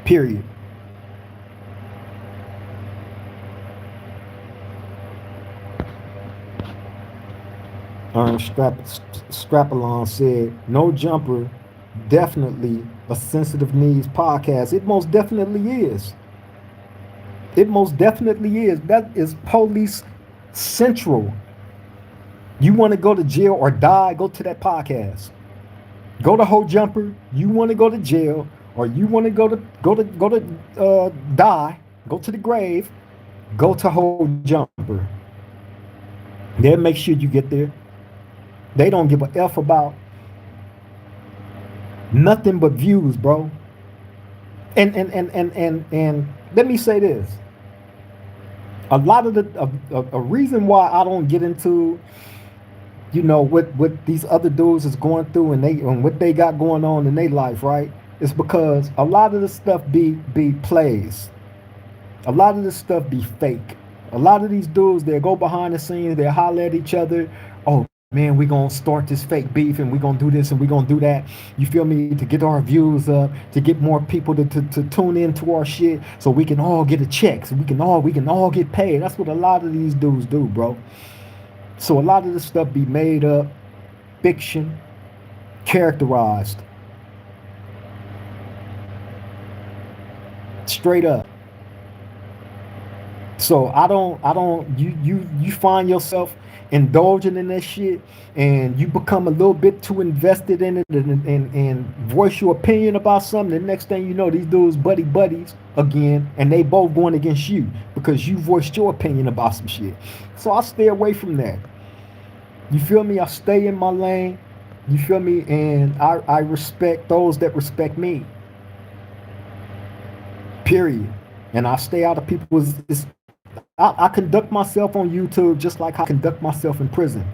Period. Strapalon said, no jumper, definitely a sensitive needs podcast. It most definitely is. It most definitely is. That is police central. You want to go to jail or die, go to that podcast. Go to Ho Jumper. You want to go to jail or you want to go to die, go to the grave, go to Ho Jumper. Then make sure you get there. They don't give a F about nothing but views, bro. And let me say this. A lot of a reason why I don't get into, what these other dudes is going through and what they got going on in their life, right? It's because a lot of this stuff be plays. A lot of this stuff be fake. A lot of these dudes, they go behind the scenes, they holler at each other. Oh man, we gonna start this fake beef and we gonna do this and we gonna do that. You feel me? To get our views up, to get more people to tune into our shit, so we can all get a check, so we can all get paid. That's what a lot of these dudes do, bro. So a lot of this stuff be made up, fiction, characterized, straight up. So you find yourself indulging in that shit and you become a little bit too invested in it and voice your opinion about something. The next thing you know, these dudes buddies again and they both going against you because you voiced your opinion about some shit. So I stay away from that. You feel me? I stay in my lane. You feel me? And I respect those that respect me. Period. And I stay out of people's. I conduct myself on YouTube just like I conduct myself in prison.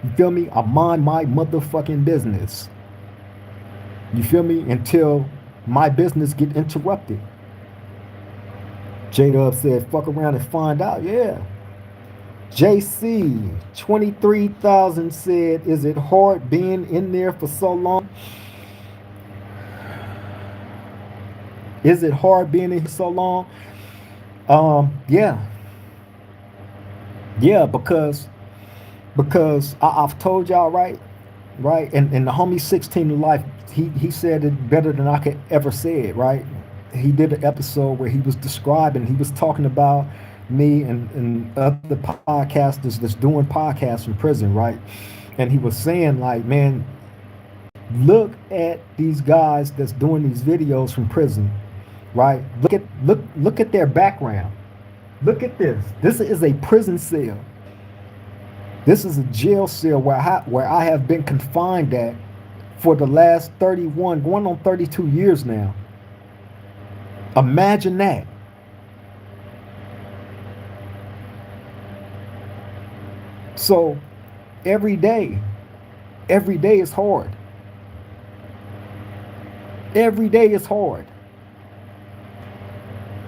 You feel me? I mind my motherfucking business. You feel me? Until my business get interrupted. J-Dub said, fuck around and find out. Yeah. JC 23,000 said, is it hard being in there for so long? Is it hard being in here so long? Yeah. Yeah, because I've told y'all, right, and the homie 16 to life, he said it better than I could ever say it, right? He did an episode where he was describing, he was talking about me and other podcasters that's doing podcasts from prison, right? And he was saying like, man, look at these guys that's doing these videos from prison, right? Look at their background. Look at this. This is a prison cell. This is a jail cell where I have been confined at for the last 31, going on 32 years now. Imagine that. So every day is hard. Every day is hard.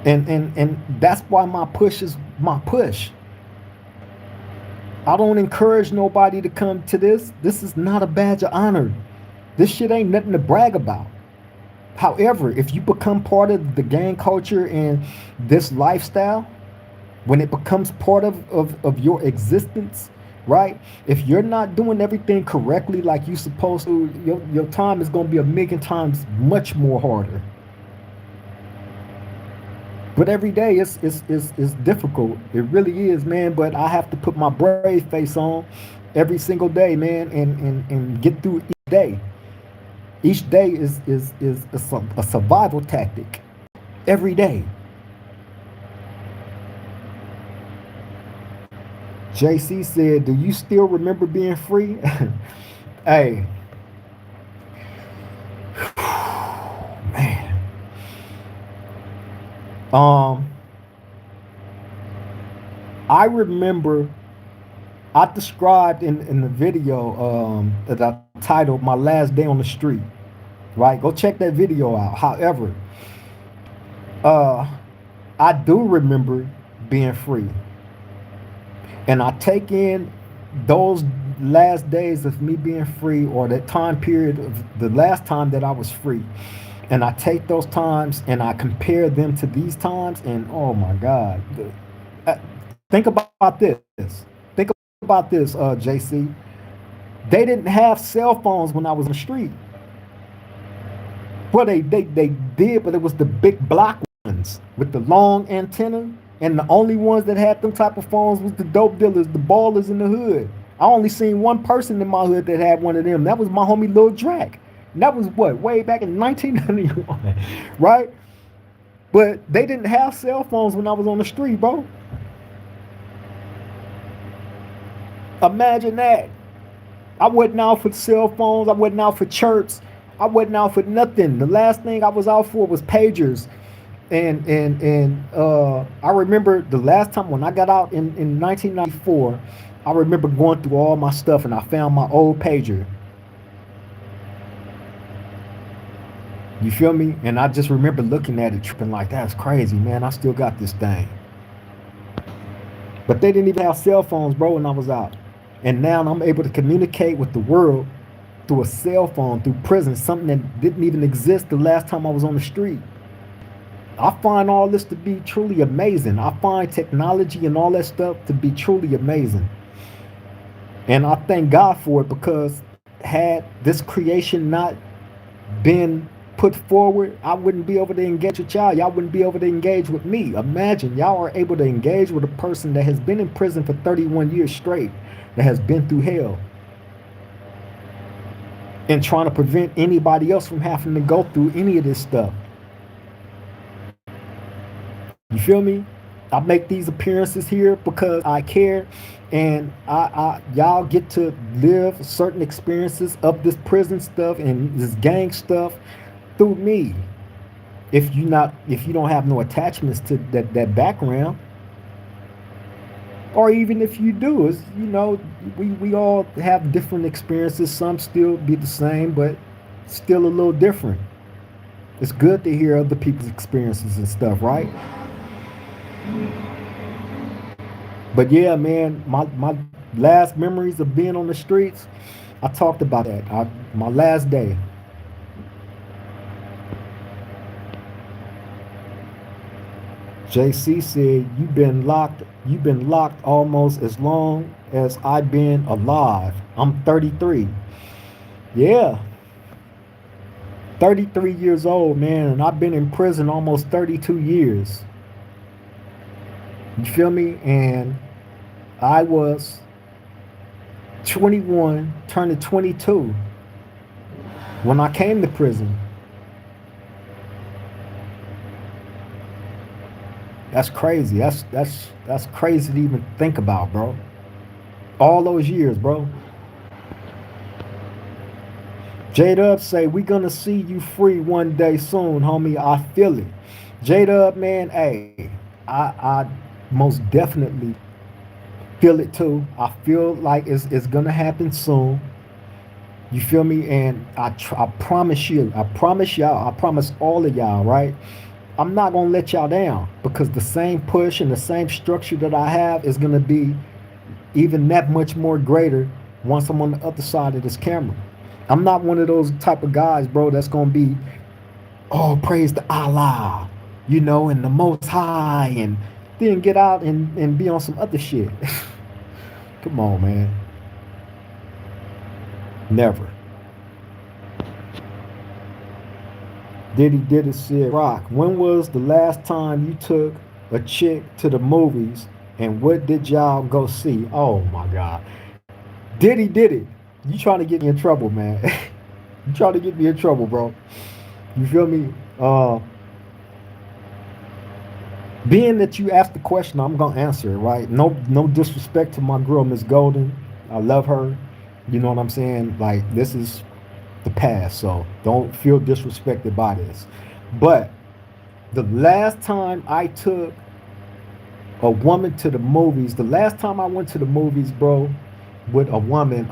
And that's why my push is my push. I don't encourage nobody to come to this. This is not a badge of honor. This shit ain't nothing to brag about. However, if you become part of the gang culture and this lifestyle, when it becomes part of your existence, right? If you're not doing everything correctly like you're supposed to, your time is going to be a million times much more harder. But every day it's difficult. It really is, man. But I have to put my brave face on every single day, man, and get through each day. Each day is a survival tactic. Every day. JC said, "Do you still remember being free?" Hey, man. I remember I described in the video that I titled "My Last Day on the Street." Right, go check that video out. However, I do remember being free, and I take in those last days of me being free, or that time period of the last time that I was free, and I take those times and I compare them to these times, and oh my God, uh, think about this. Think about this, JC. They didn't have cell phones when I was on the street. Well, they did, but it was the big block ones with the long antenna, and the only ones that had them type of phones was the dope dealers, the ballers in the hood. I only seen one person in my hood that had one of them. That was my homie Lil Drac. And that was what, way back in 1991, right? But they didn't have cell phones when I was on the street, bro. Imagine that. I wasn't out for cell phones. I wasn't out for chirps. I wasn't out for nothing. The last thing I was out for was pagers. And I remember the last time when I got out in 1994, I remember going through all my stuff and I found my old pager. You feel me? And I just remember looking at it, tripping like, that's crazy, man. I still got this thing. But they didn't even have cell phones, bro, when I was out. And now I'm able to communicate with the world through a cell phone, through prison, something that didn't even exist the last time I was on the street. I find all this to be truly amazing. I find technology and all that stuff to be truly amazing. And I thank God for it, because had this creation not been put forward, I wouldn't be able to engage with y'all. Y'all wouldn't be able to engage with me. Imagine y'all are able to engage with a person that has been in prison for 31 years straight, that has been through hell, and trying to prevent anybody else from having to go through any of this stuff. You feel me? I make these appearances here because I care, and y'all get to live certain experiences of this prison stuff and this gang stuff through me. If you don't have no attachments to that background, or even if you do, is we all have different experiences. Some still be the same, but still a little different. It's good to hear other people's experiences and stuff, right? But yeah, man, my last memories of being on the streets, I talked about that. My last day. JC said, you've been locked almost as long as I've been alive. I'm 33. Yeah, 33 years old, man, and I've been in prison almost 32 years. You feel me? And I was 21, turning 22 when I came to prison. That's crazy. That's crazy to even think about, bro. All those years, bro. J-Dub say, we gonna see you free one day soon, homie. I feel it. J-Dub, man, hey, I most definitely feel it too. I feel like it's gonna happen soon. You feel me? And I promise you, I promise y'all, I promise all of y'all, right? I'm not gonna let y'all down, because the same push and the same structure that I have is gonna be even that much more greater once I'm on the other side of this camera. I'm not one of those type of guys, bro, that's gonna be, oh, praise to Allah, and the Most High, and then get out and be on some other shit. Come on, man. Never. Diddy said, Rock, when was the last time you took a chick to the movies, and what did y'all go see? Oh my God. Diddy, you trying to get me in trouble, man. You trying to get me in trouble, bro. You feel me? Being that you asked the question, I'm gonna answer it, right? No disrespect to my girl, Miss Golden. I love her. You know what I'm saying? Like, this is the past, so don't feel disrespected by this. But the last time I took a woman to the movies, the last time I went to the movies, bro, with a woman,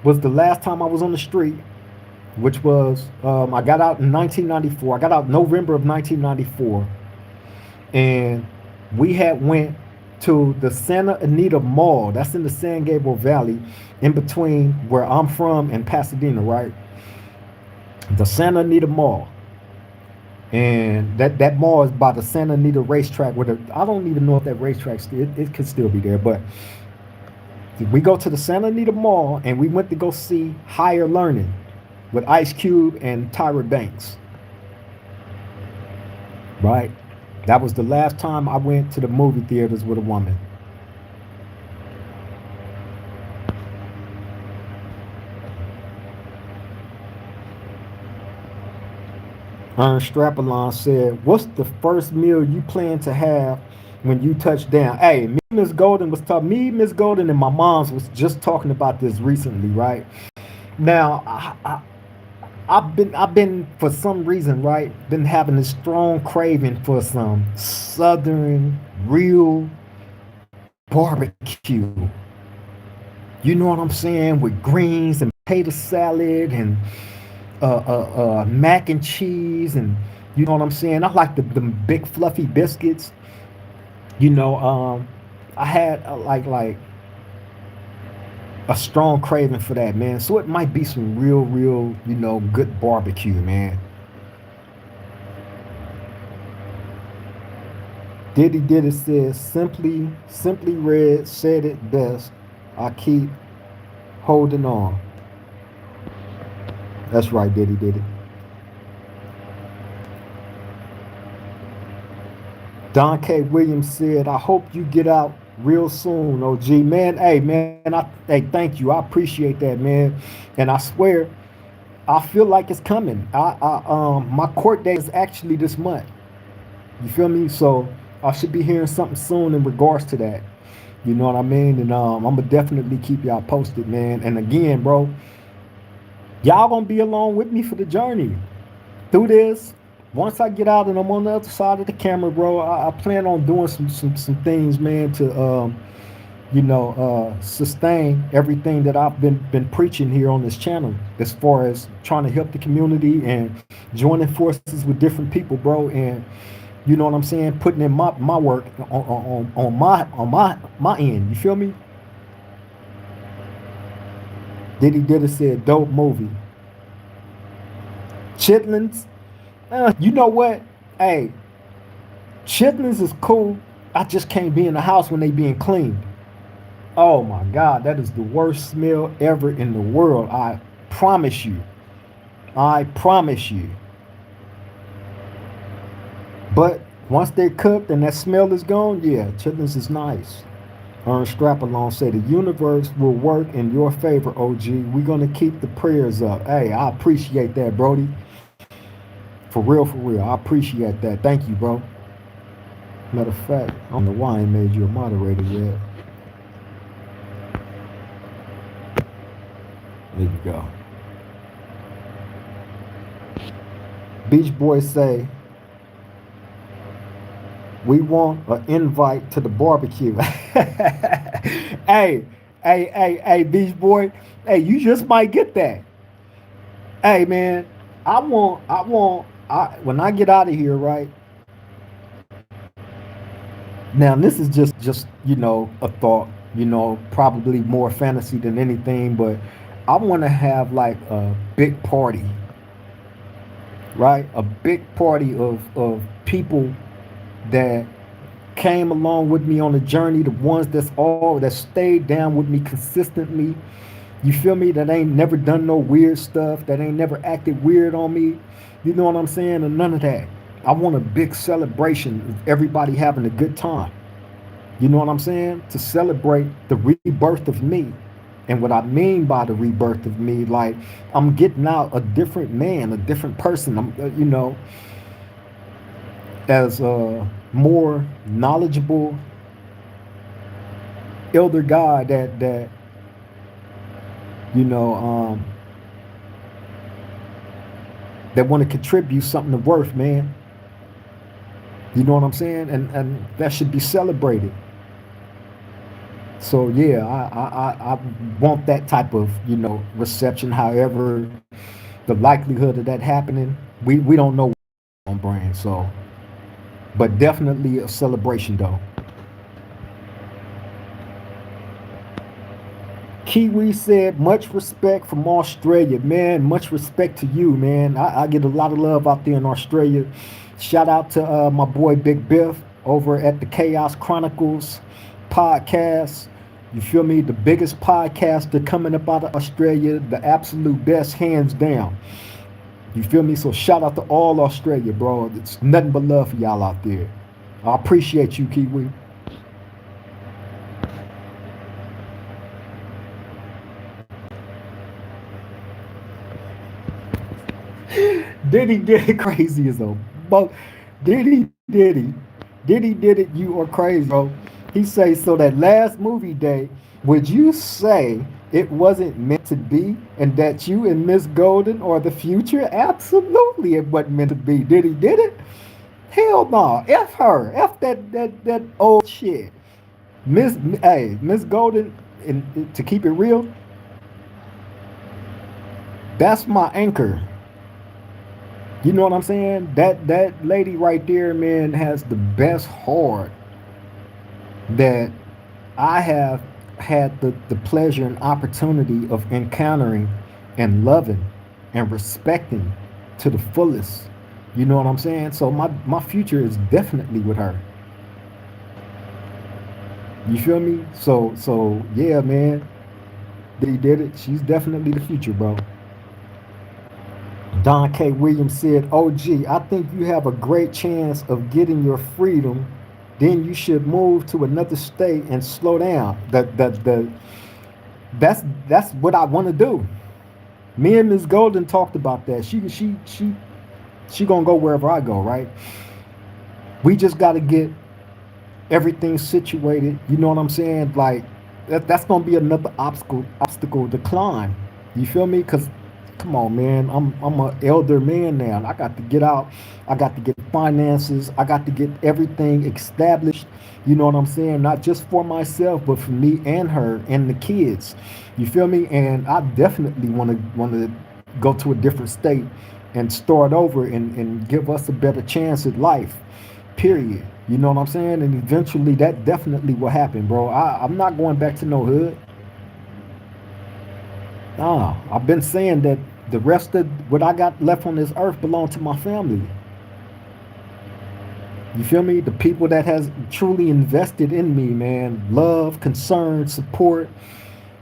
was the last time I was on the street, which was I got out in 1994. I got out November of 1994, and we had went to the Santa Anita Mall. That's in the San Gabriel Valley, in between where I'm from and Pasadena, right? The Santa Anita Mall. And that mall is by the Santa Anita racetrack. I don't even know if that racetrack it could still be there, but we go to the Santa Anita Mall, and we went to go see Higher Learning with Ice Cube and Tyra Banks. Right? That was the last time I went to the movie theaters with a woman. Ernst Strapalon said, what's the first meal you plan to have when you touch down. Hey, me, Miss Golden was talking. Me, Miss Golden, and my mom's was just talking about this recently, right? Now, I've been for some reason, right, been having this strong craving for some southern real barbecue. You know what I'm saying? With greens and potato salad and mac and cheese, and you know what I'm saying. I like the big fluffy biscuits. You know, I had like a strong craving for that, man. So it might be some real, good barbecue, man. Diddy says simply red said it best. I keep holding on. That's right, Diddy. Don K. Williams said, I hope you get out real soon, OG. Man, hey, thank you. I appreciate that, man. And I swear, I feel like it's coming. My court date is actually this month. You feel me? So I should be hearing something soon in regards to that. You know what I mean? And I'm gonna definitely keep y'all posted, man. And again, bro, y'all gonna be along with me for the journey through this. Once I get out and I'm on the other side of the camera, bro, I plan on doing some things, man, to sustain everything that I've been preaching here on this channel, as far as trying to help the community and joining forces with different people, bro, and you know what I'm saying, putting in my work on my end. You feel me? Diddy said dope movie. Chitlins. You know what? Hey, chitlins is cool. I just can't be in the house when they being cleaned. Oh my God, that is the worst smell ever in the world. I promise you. I promise you. But once they're cooked and that smell is gone, yeah, chitlins is nice. Ernst Strapalone said the universe will work in your favor, OG. We're gonna keep the prayers up. Hey, I appreciate that, Brody. For real, for real. I appreciate that. Thank you, bro. Matter of fact, I don't know why I ain't made you a moderator yet. There you go. Beach Boys say, we want an invite to the barbecue. Hey, Beach Boy. Hey, you just might get that. Hey, man, when I get out of here, right? Now, this is just a thought, probably more fantasy than anything, but I want to have like a big party, right? A big party of people that came along with me on the journey, the ones that stayed down with me consistently. You feel me? That ain't never done no weird stuff, that ain't never acted weird on me. You know what I'm saying? And none of that. I want a big celebration of everybody having a good time. You know what I'm saying? To celebrate the rebirth of me. And what I mean by the rebirth of me, like I'm getting out a different man, a different person. I'm, as a more knowledgeable elder guy that you know that want to contribute something of worth, man. You know what I'm saying? And that should be celebrated. So yeah, I want that type of reception. However, the likelihood of that happening, we don't know on brand. So, but definitely a celebration though. Kiwi said, much respect from Australia, man. Much respect to you, man. I get a lot of love out there in Australia. Shout out to my boy Big Biff over at the Chaos Chronicles podcast. You feel me? The biggest podcaster coming up out of Australia, the absolute best, hands down. You feel me? So shout out to all Australia, bro. It's nothing but love for y'all out there. I appreciate you, Kiwi. Diddy crazy as a but Diddy Did it, you are crazy, bro. He say, so that last movie day, would you say it wasn't meant to be and that you and Miss Golden are the future? Absolutely it wasn't meant to be. Did it? Hell no. F her. F that old shit. Miss Golden, and to keep it real, that's my anchor. You know what I'm saying? That lady right there, man, has the best heart that I have had the pleasure and opportunity of encountering and loving and respecting to the fullest. You know what I'm saying? So my future is definitely with her. You feel me? So yeah, man. He did it. She's definitely the future, bro. Don K. Williams said, OG, I think you have a great chance of getting your freedom. Then you should move to another state and slow down. That's what I want to do. Me and Ms. Golden talked about that. She gonna go wherever I go, right? We just gotta get everything situated. You know what I'm saying? Like that's gonna be another obstacle to climb. You feel me? Cause come on, man. I'm an elder man now. I got to get out. I got to get finances. I got to get everything established. You know what I'm saying? Not just for myself, but for me and her and the kids. You feel me? And I definitely want to go to a different state and start over and give us a better chance at life. Period. You know what I'm saying? And eventually that definitely will happen, bro. I'm not going back to no hood. Nah, I've been saying that the rest of what I got left on this earth belong to my family. You feel me? The people that has truly invested in me, man. Love, concern, support,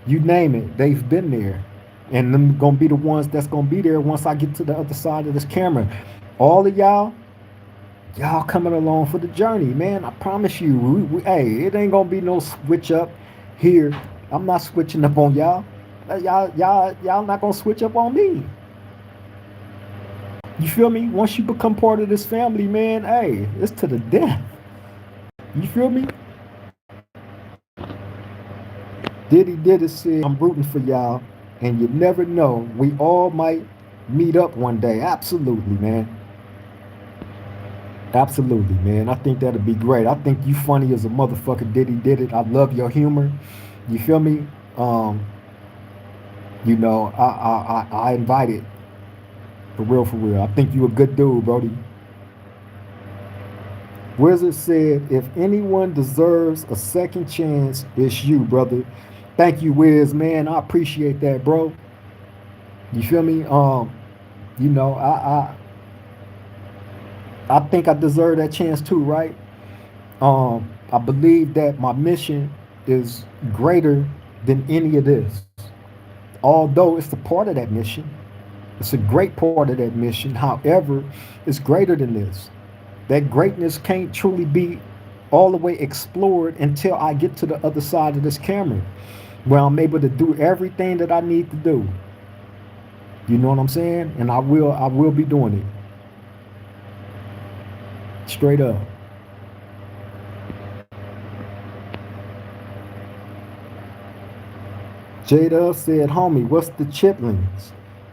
you name it. They've been there. And them gonna be the ones that's gonna be there once I get to the other side of this camera. All of y'all coming along for the journey, man. I promise you. Hey, it ain't gonna be no switch up here. I'm not switching up on y'all. Y'all not gonna switch up on me. You feel me? Once you become part of this family, man, hey, it's to the death. You feel me? Did it say I'm rooting for y'all, and you never know. We all might meet up one day. Absolutely, man. Absolutely, man. I think that'd be great. I think you funny as a motherfucker. Did it. I love your humor. You feel me? You know, I invite it. For real, for real. I think you a good dude, Brody. Wizard said, if anyone deserves a second chance, it's you, brother. Thank you, Wiz, man. I appreciate that, bro. You feel me? You know, I think I deserve that chance too, right? I believe that my mission is greater than any of this. Although it's a part of that mission, it's a great part of that mission. However, it's greater than this. That greatness can't truly be all the way explored until I get to the other side of this camera, where I'm able to do everything that I need to do. You know what I'm saying? And I will be doing it. Straight up. Jada said, homie, what's the chitlins?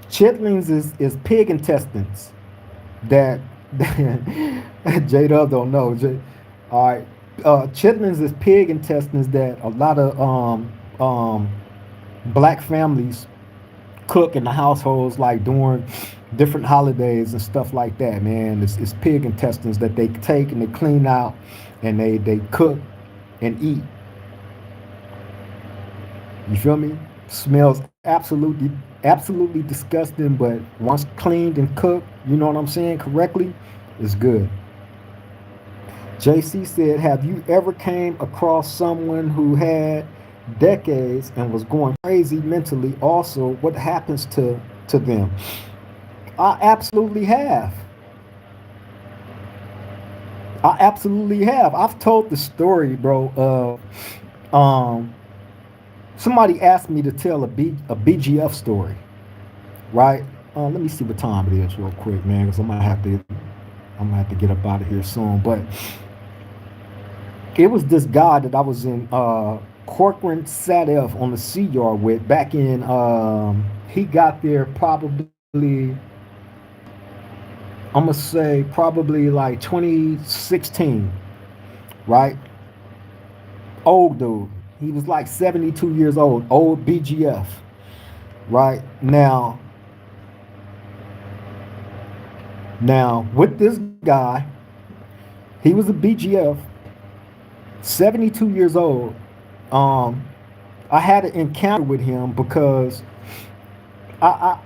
Chitlins is pig intestines that J Dub don't know. All right, chitlins is pig intestines that a lot of black families cook in the households, like during different holidays and stuff like that. Man, it's pig intestines that they take and they clean out and they cook and eat. You feel me? Smells absolutely disgusting, but once cleaned and cooked, you know what I'm saying, correctly, it's good. JC said, have you ever came across someone who had decades and was going crazy mentally? Also, what happens to them? I absolutely have. I absolutely have. I've told the story, bro, of somebody asked me to tell a BGF story, right? Let me see what time it is real quick, man, because I'm gonna have to get up out of here soon. But It was this guy that I was in Corcoran Sadev on the Sea Yard with back in he got there probably I'm gonna say probably like 2016, right? Old dude. He was like 72 years old BGF, right? Now with this guy, he was a BGF, 72 years old. Um, I had an encounter with him because I, I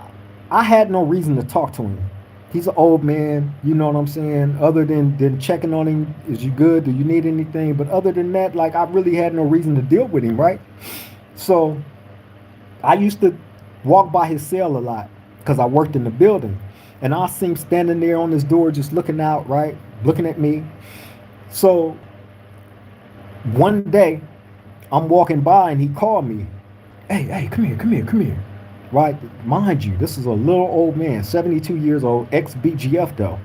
I had no reason to talk to him. He's an old man, you know what I'm saying? Other than checking on him, is you good? Do you need anything? But other than that, like I really had no reason to deal with him, right? So I used to walk by his cell a lot because I worked in the building. And I see him standing there on his door just looking out, right? Looking at me. So one day I'm walking by and he called me. Hey, come here, come here, come here. Right? Mind you, this is a little old man, 72 years old, ex BGF though.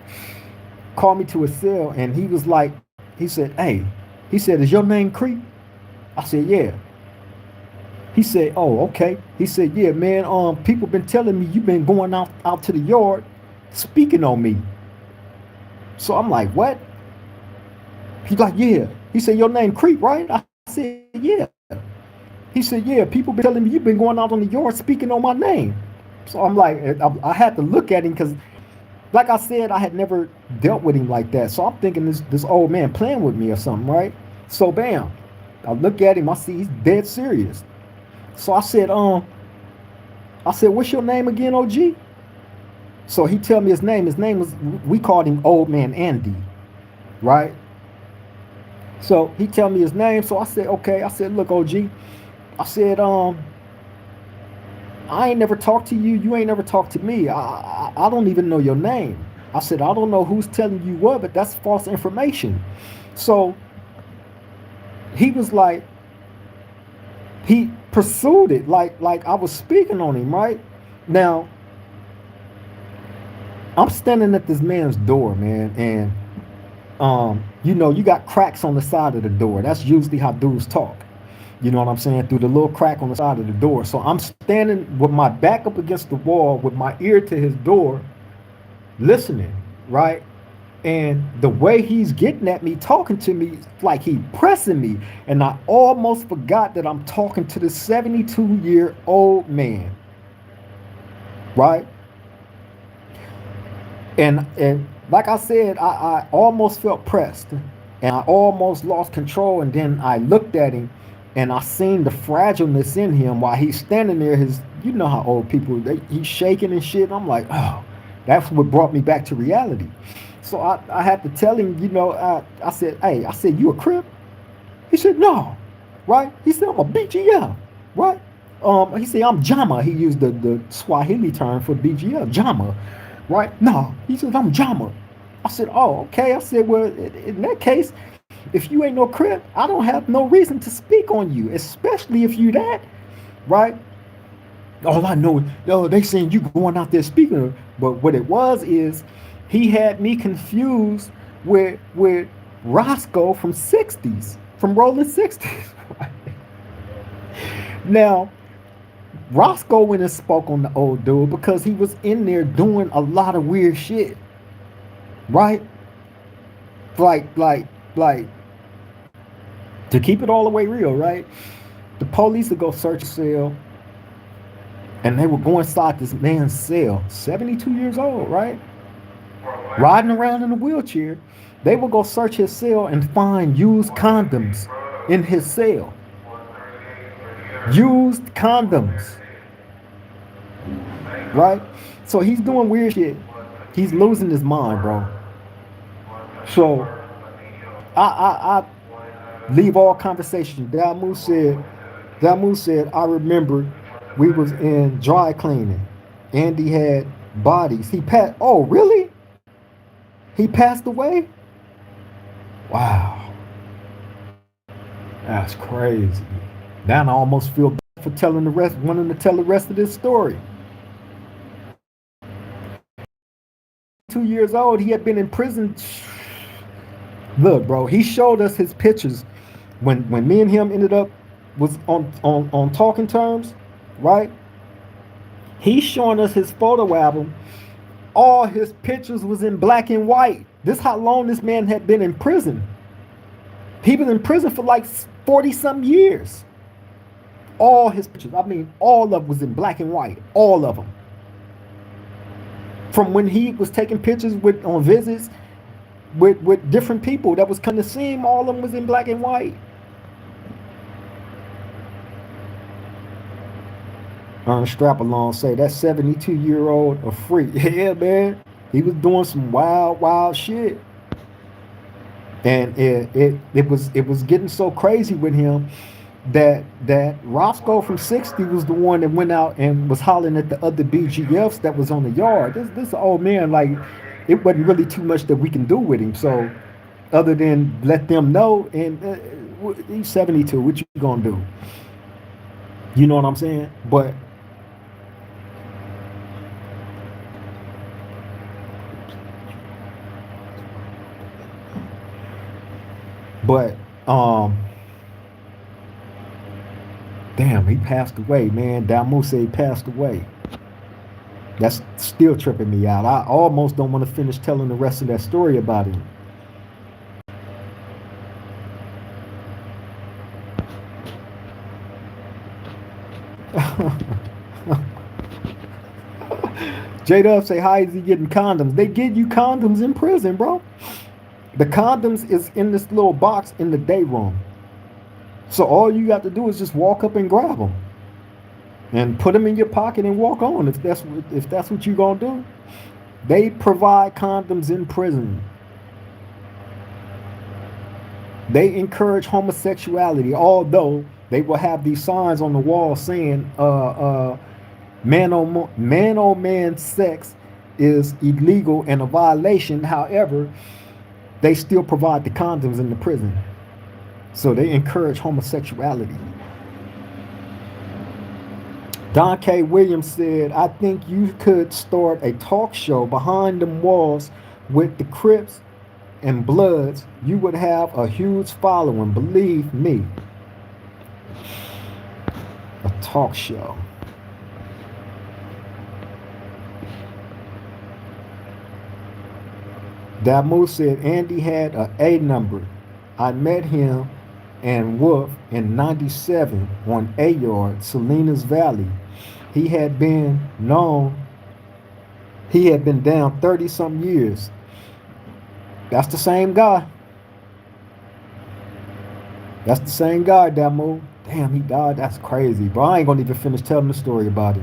Called me to his cell and he was like, he said, hey, he said, is your name Creep? I said, yeah. He said, oh, okay. He said, yeah, man, people been telling me you've been going out to the yard speaking on me. So I'm like, what? He's like, yeah. He said, your name Creep, right? I said, yeah. He said, yeah, people been telling me you've been going out on the yard speaking on my name. So I'm like, I had to look at him because, like I said, I had never dealt with him like that. So I'm thinking this old man playing with me or something, right? So bam, I look at him, I see he's dead serious. So I said, what's your name again, OG? So he tell me his name. His name was, we called him Old Man Andy, right? So he tell me his name. So I said, okay. I said, look, OG. I said, I ain't never talked to you. You ain't never talked to me. I don't even know your name. I said, I don't know who's telling you what, but that's false information. So he was like, he pursued it like I was speaking on him, right? Now, I'm standing at this man's door, man, and you got cracks on the side of the door. That's usually how dudes talk. You know what I'm saying? Through the little crack on the side of the door. So I'm standing with my back up against the wall with my ear to his door, listening, right? And the way he's getting at me, talking to me, like he pressing me. And I almost forgot that I'm talking to the 72-year-old man, right? And like I said, I almost felt pressed and I almost lost control. And then I looked at him and I seen the fragileness in him while he's standing there. You know how old people, he's shaking and shit. I'm like, oh, that's what brought me back to reality. So I had to tell him, I said, hey, I said, you a Crip? He said, no, right? He said, I'm a BGF, right? He said, I'm Jama. He used the Swahili term for BGF, Jama, right? No, he said, I'm Jama. I said, oh, okay. I said, well, in that case, if you ain't no Crip, I don't have no reason to speak on you, especially if you that, right? All I know is, oh, they saying you going out there speaking. But what it was is he had me confused with Roscoe from 60s, from Rolling 60s. Now, Roscoe went and spoke on the old dude because he was in there doing a lot of weird shit. Right? Like, to keep it all the way real, right? The police would go search a cell and they would go inside this man's cell, 72 years old, right? Riding around in a wheelchair. They would go search his cell and find used condoms in his cell. Used condoms. Right? So he's doing weird shit. He's losing his mind, bro. So I leave all conversation. Damu said, I remember we was in dry cleaning. Andy had bodies. He passed. Oh, really? He passed away? Wow. That's crazy. Now I almost feel bad for wanting to tell the rest of this story. 2 years old, he had been in prison. Look, bro, he showed us his pictures When me and him ended up was on talking terms, right? He's showing us his photo album. All his pictures was in black and white. This how long this man had been in prison. He was in prison for like 40 some years. All his pictures, I mean, all of them was in black and white. All of them. From when he was taking pictures with on visits with different people that was coming to see him, all of them was in black and white. Ernest Strapalon say that 72-year-old a freak. Yeah, man. He was doing some wild shit. And it was getting so crazy with him that Roscoe from 60 was the one that went out and was hollering at the other BGFs that was on the yard. This old man, like, it wasn't really too much that we can do with him. So other than let them know, and he's 72, what you gonna do? You know what I'm saying? But damn, he passed away, man. Damu said he passed away. That's still tripping me out. I almost don't want to finish telling the rest of that story about him. J-Dub say, how is he getting condoms? They give you condoms in prison, bro. The condoms is in this little box in the day room. So all you got to do is just walk up and grab them and put them in your pocket and walk on if that's what you're going to do. They provide condoms in prison. They encourage homosexuality, although they will have these signs on the wall saying man on man sex is illegal and a violation. However, they still provide the condoms in the prison. So they encourage homosexuality. Don K. Williams said, I think you could start a talk show behind them walls with the Crips and Bloods. You would have a huge following, believe me. A talk show. Damu said Andy had an A number. I met him and Wolf in 97 on A Yard, Salinas Valley. He had been down 30 some years. That's the same guy. That's the same guy, Damu. Damn, he died. That's crazy, bro. I ain't gonna even finish telling the story about it.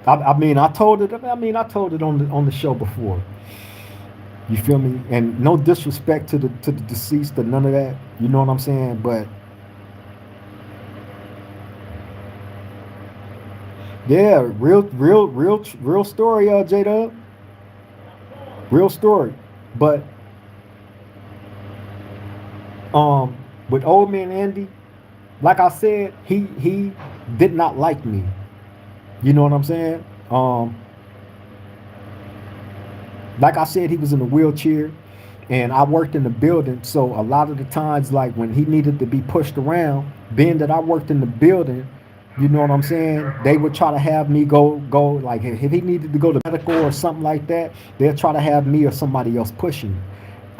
I told it on the show before. You feel me? And no disrespect to the deceased or none of that. You know what I'm saying? But yeah, real story, J-Dub. Real story. But with old man Andy, like I said, he did not like me. You know what I'm saying? Like I said, he was in a wheelchair and I worked in the building. So a lot of the times, like when he needed to be pushed around, being that I worked in the building, you know what I'm saying? They would try to have me go like if he needed to go to medical or something like that, they'll try to have me or somebody else pushing.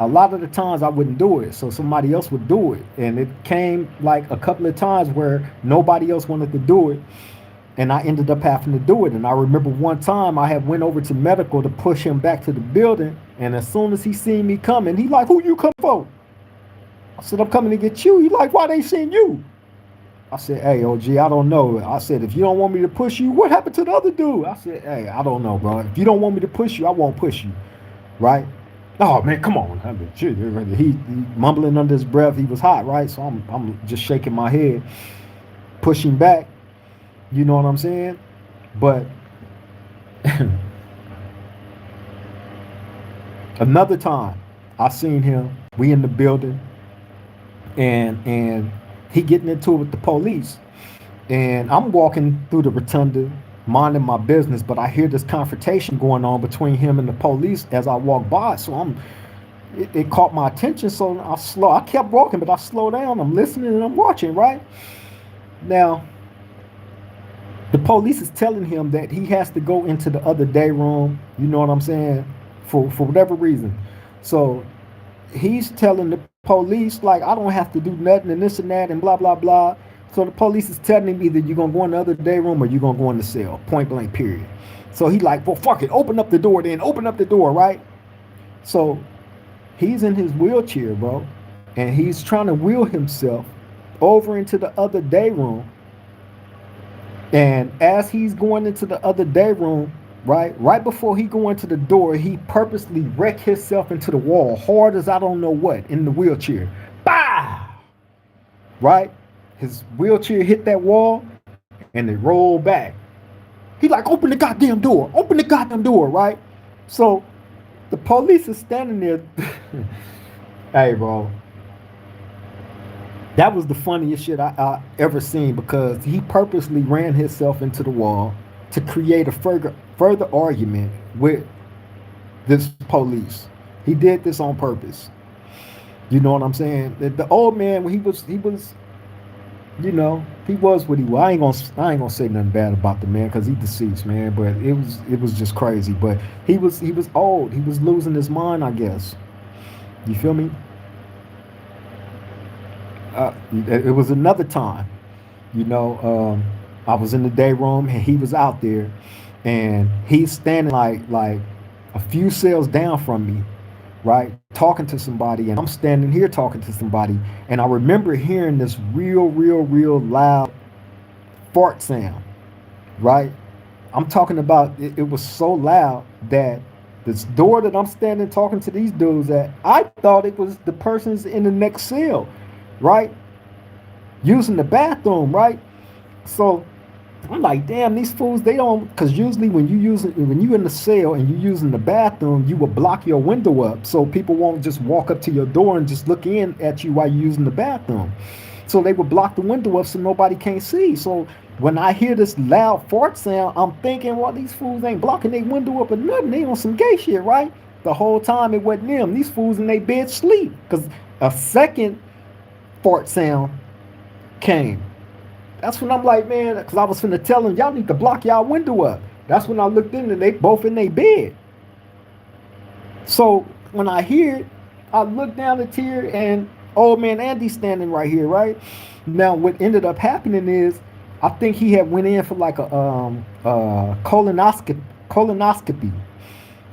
A lot of the times I wouldn't do it. So somebody else would do it. And it came like a couple of times where nobody else wanted to do it. And I ended up having to do it. And I remember one time I had went over to medical to push him back to the building. And as soon as he seen me coming, he like, who you come for? I said, I'm coming to get you. He like, why they seen you? I said, hey, OG, I don't know. I said, if you don't want me to push you, what happened to the other dude? I said, hey, I don't know, bro. If you don't want me to push you, I won't push you. Right? Oh, man, come on. I mean, he mumbling under his breath. He was hot, right? So I'm just shaking my head, pushing back. You know what I'm saying? But another time I seen him, we in the building, and he getting into it with the police. And I'm walking through the rotunda, minding my business, but I hear this confrontation going on between him and the police as I walk by. So it caught my attention, so I kept walking, but I slowed down. I'm listening and I'm watching, right? Now, the police is telling him that he has to go into the other day room, you know what I'm saying, for whatever reason. So he's telling the police, like, I don't have to do nothing and this and that and blah, blah, blah. So the police is telling him either you're going to go in the other day room or you're going to go in the cell, point blank, period. So he like, well, fuck it, open up the door then, open up the door, right? So he's in his wheelchair, bro, and he's trying to wheel himself over into the other day room. And as he's going into the other day room, right before he go into the door, he purposely wreck himself into the wall, hard as I don't know what, in the wheelchair. Bah! Right? His wheelchair hit that wall, and it rolled back. He like, open the goddamn door, right? So the police is standing there. Hey, bro. That was the funniest shit I ever seen, because he purposely ran himself into the wall to create a further argument with this police. He did this on purpose. You know what I'm saying? The old man, he was, you know, he was what he was. I ain't gonna say nothing bad about the man because he deceased, man. But it was just crazy. But he was old. He was losing his mind, I guess. You feel me? It was another time, you know. I was in the day room and he was out there, and he's standing like a few cells down from me, right, talking to somebody, and I'm standing here talking to somebody, and I remember hearing this real loud fart sound, right? I'm talking about it was so loud that this door that I'm standing talking to these dudes at, I thought it was the person's in the next cell, right? Using the bathroom, right? So I'm like, damn, these fools, they don't, because usually when you in the cell and you using the bathroom, you will block your window up so people won't just walk up to your door and just look in at you while you're using the bathroom. So they would block the window up so nobody can't see. So when I hear this loud fart sound, I'm thinking, well, these fools ain't blocking their window up or nothing. They on some gay shit, right? The whole time it wasn't them. These fools in their bed sleep, because a second fart sound came. That's when I'm like, man, because I was finna tell them, y'all need to block y'all window up. That's when I looked in and they both in their bed. So when I hear it, I look down the tier and old man Andy's standing right here, right? Now what ended up happening is, I think he had went in for like a colonoscopy,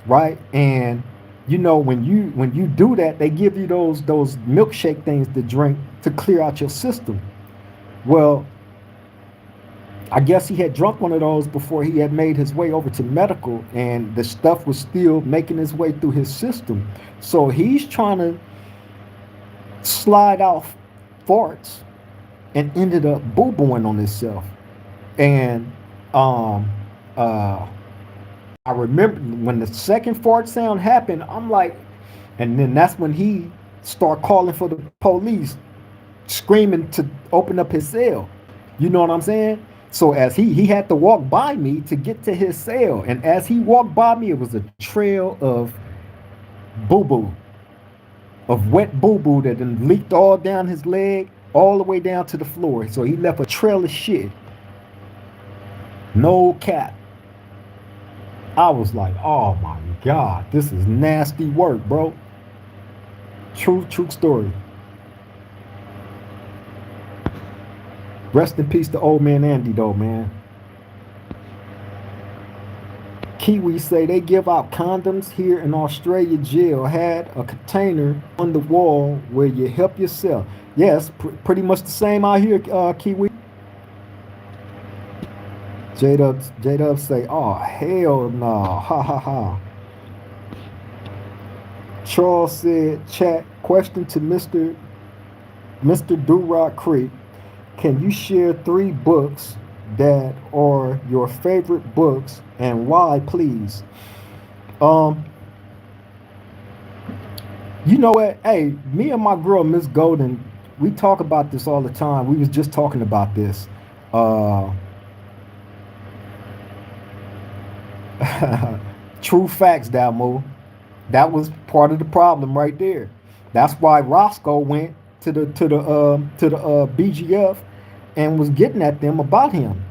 right? And you know, when you do that, they give you those milkshake things to drink to clear out your system. Well, I guess he had drunk one of those before he had made his way over to medical, and the stuff was still making its way through his system. So he's trying to slide out farts and ended up boo-booing on himself. And I remember when the second fart sound happened, I'm like, and then that's when he started calling for the police, screaming to open up his cell. You know what I'm saying? So as he had to walk by me to get to his cell, and as he walked by me, it was a trail of boo-boo, of wet boo-boo that then leaked all down his leg, all the way down to the floor. So he left a trail of shit. No cap. I was like, oh my God, this is nasty work, bro. True story. Rest in peace to old man Andy, though, man. Kiwi say they give out condoms here in Australia jail. Had a container on the wall where you help yourself. Yes, pretty much the same out here, Kiwi. J-Dub say, oh, hell no. Ha ha ha. Charles said, chat, question to Mr. Durock Creek. Can you share 3 books that are your favorite books and why, please? You know what? Hey, me and my girl, Miss Golden, we talk about this all the time. We was just talking about this. True facts, Dalmo. That was part of the problem right there. That's why Roscoe went to the BGF and was getting at them about him.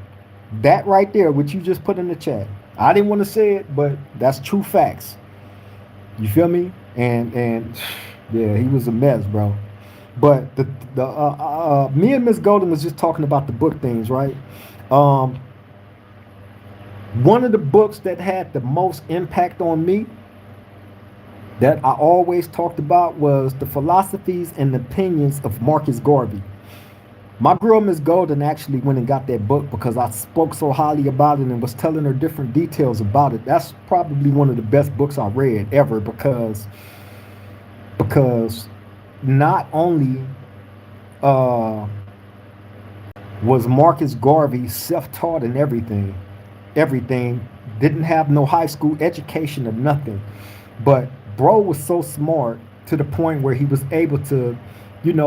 That right there, which you just put in the chat. I didn't want to say it, but that's true facts. You feel me? And yeah, he was a mess, bro. But the me and Miss Golden was just talking about the book things, right? Um, one of the books that had the most impact on me that I always talked about was the philosophies and opinions of Marcus Garvey. My girl Miss Golden actually went and got that book because I spoke so highly about it and was telling her different details about it. That's probably one of the best books I read ever because not only uh, was Marcus Garvey self-taught and everything, didn't have no high school education or nothing, but bro was so smart to the point where he was able to,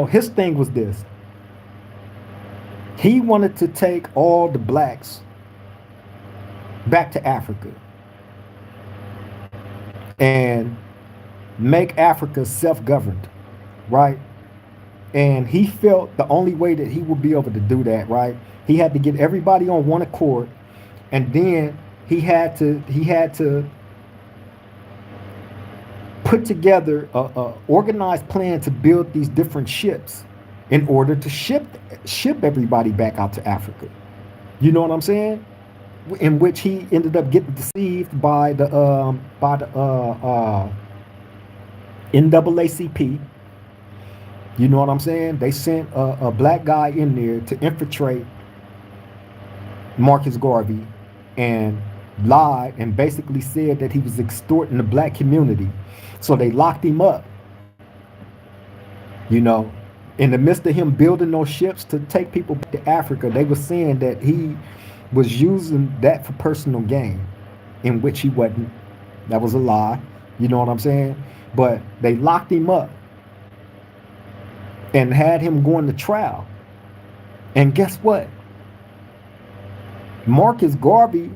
his thing was this. He wanted to take all the blacks back to Africa and make Africa self-governed, right? And he felt the only way that he would be able to do that, right? He had to get everybody on one accord, and then he had to put together a organized plan to build these different ships in order to ship everybody back out to Africa. You know what I'm saying? In which he ended up getting deceived by the NAACP. You know what I'm saying? They sent a black guy in there to infiltrate Marcus Garvey and lied and basically said that he was extorting the black community. So they locked him up. In the midst of him building those ships to take people back to Africa, they were saying that he was using that for personal gain, in which he wasn't. That was a lie. You know what I'm saying? But they locked him up and had him going to trial. And guess what? Marcus Garvey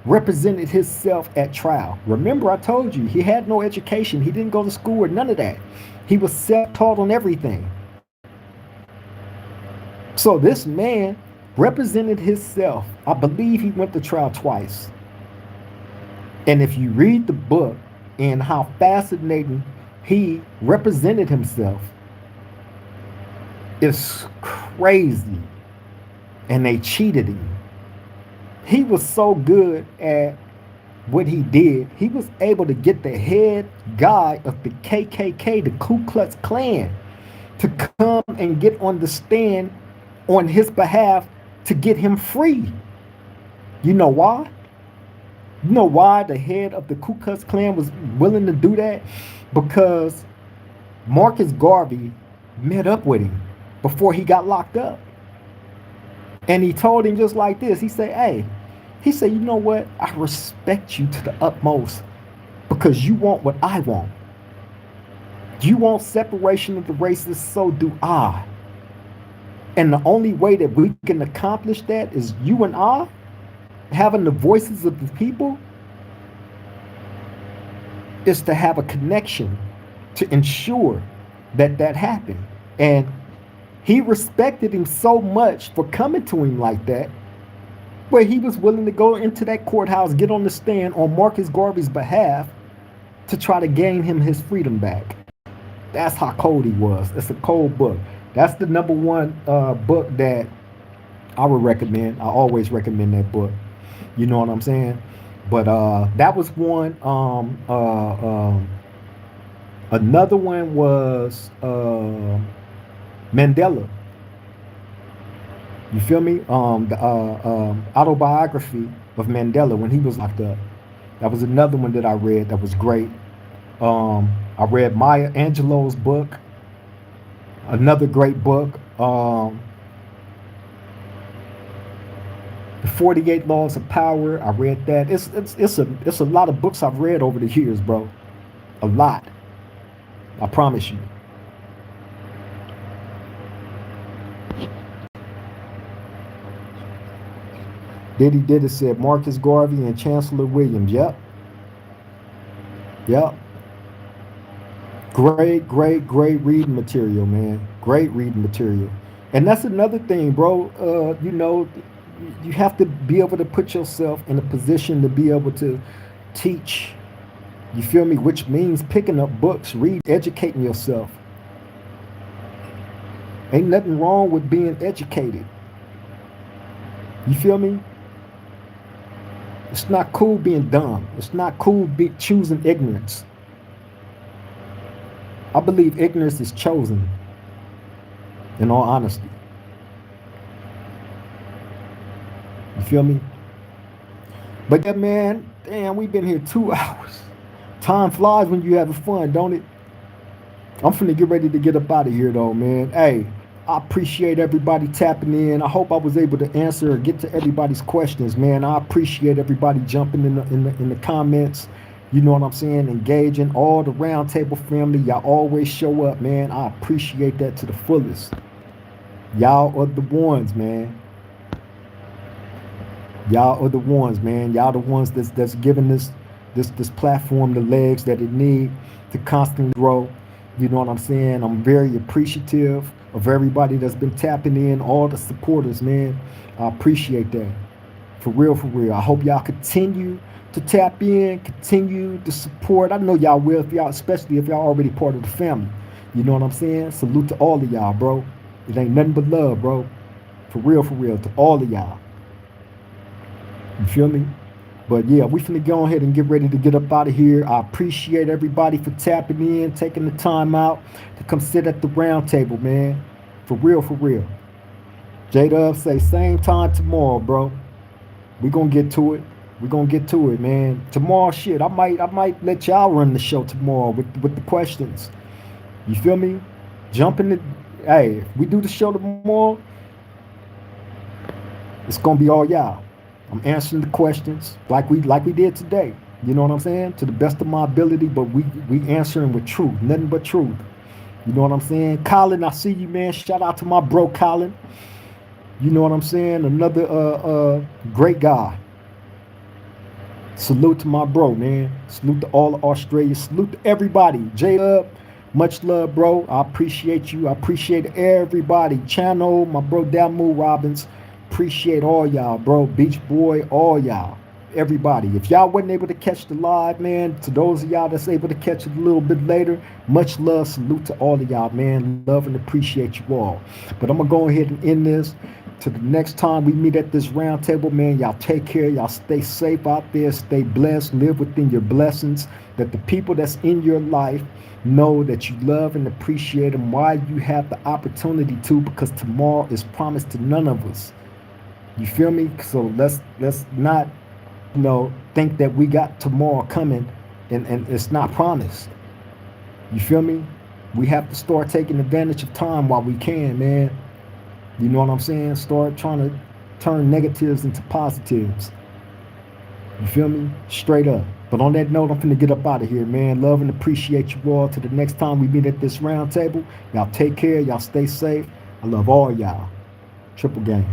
represented himself at trial. Remember, I told you he had no education. He didn't go to school or none of that. He was self-taught on everything. So this man represented himself. I believe he went to trial twice. And if you read the book and how fascinating he represented himself, it's crazy. And they cheated him. He was so good at what he did. He was able to get the head guy of the KKK, the Ku Klux Klan, to come and get on the stand on his behalf to get him free. You know why? You know why the head of the Ku Klux Klan was willing to do that? Because Marcus Garvey met up with him before he got locked up. And he told him just like this. He said, you know what? I respect you to the utmost because you want what I want. You want separation of the races, so do I. And the only way that we can accomplish that is you and I having the voices of the people is to have a connection to ensure that that happened. And he respected him so much for coming to him like that, where he was willing to go into that courthouse, get on the stand on Marcus Garvey's behalf to try to gain him his freedom back. That's how cold he was. It's a cold book. That's the number one book that I would recommend. I always recommend that book. You know what I'm saying? But that was one. Another one was Mandela. You feel me? The autobiography of Mandela when he was locked up. That was another one that I read that was great. I read Maya Angelou's book. Another great book. The 48 Laws of Power. I read that. It's a lot of books I've read over the years, bro. A lot. I promise you. Diddy said Marcus Garvey and Chancellor Williams. Yep. Great reading material, man. Great reading material. And that's another thing, bro. You have to be able to put yourself in a position to be able to teach. You feel me? Which means picking up books, read, educating yourself. Ain't nothing wrong with being educated. You feel me? It's not cool being dumb. It's not cool choosing ignorance. I believe ignorance is chosen, in all honesty. You feel me? But yeah, man, damn, we've been here 2 hours. Time flies when you having fun, don't it? I'm finna get ready to get up out of here, though, man. Hey, I appreciate everybody tapping in. I hope I was able to answer or get to everybody's questions, man. I appreciate everybody jumping in the comments. You know what I'm saying? Engaging all the roundtable family. Y'all always show up, man. I appreciate that to the fullest. Y'all are the ones, man. Y'all are the ones, man. Y'all the ones that's giving this platform the legs that it need to constantly grow. You know what I'm saying? I'm very appreciative of everybody that's been tapping in, all the supporters, man. I appreciate that. For real, for real. I hope y'all continue to tap in, continue to support. I know y'all will, if y'all, especially if y'all already part of the family. You know what I'm saying? Salute to all of y'all, bro. It ain't nothing but love, bro. For real, to all of y'all. You feel me? But yeah, we finna go ahead and get ready to get up out of here. I appreciate everybody for tapping in, taking the time out to come sit at the round table, man. For real, for real. J-Dub say same time tomorrow, bro. We gonna get to it. We gonna get to it, man. Tomorrow, shit, I might let y'all run the show tomorrow with the questions. You feel me? Jump in the. Hey, if we do the show tomorrow, it's gonna be all y'all. I'm answering the questions like we did today. You know what I'm saying? To the best of my ability, but we answering with truth, nothing but truth. You know what I'm saying? Colin, I see you, man. Shout out to my bro Colin. You know what I'm saying? Another great guy. Salute to my bro, man. Salute to all of Australia. Salute to everybody. J-Up, much love, bro. I appreciate you. I appreciate everybody. Channel, my bro Damu Robbins. Appreciate all y'all, bro. Beach Boy, all y'all. Everybody. If y'all wasn't able to catch the live, man, to those of y'all that's able to catch it a little bit later, much love. Salute to all of y'all, man. Love and appreciate you all. But I'm going to go ahead and end this. To the next time we meet at this round table, man, y'all take care. Y'all stay safe out there. Stay blessed. Live within your blessings. That the people that's in your life know that you love and appreciate them while you have the opportunity to, because tomorrow is promised to none of us. You feel me? So let's not, think that we got tomorrow coming and it's not promised. You feel me? We have to start taking advantage of time while we can, man. You know what I'm saying? Start trying to turn negatives into positives. You feel me? Straight up. But on that note, I'm finna get up out of here, man. Love and appreciate you all. To the next time we meet at this round table, y'all take care. Y'all stay safe. I love all y'all. Triple game.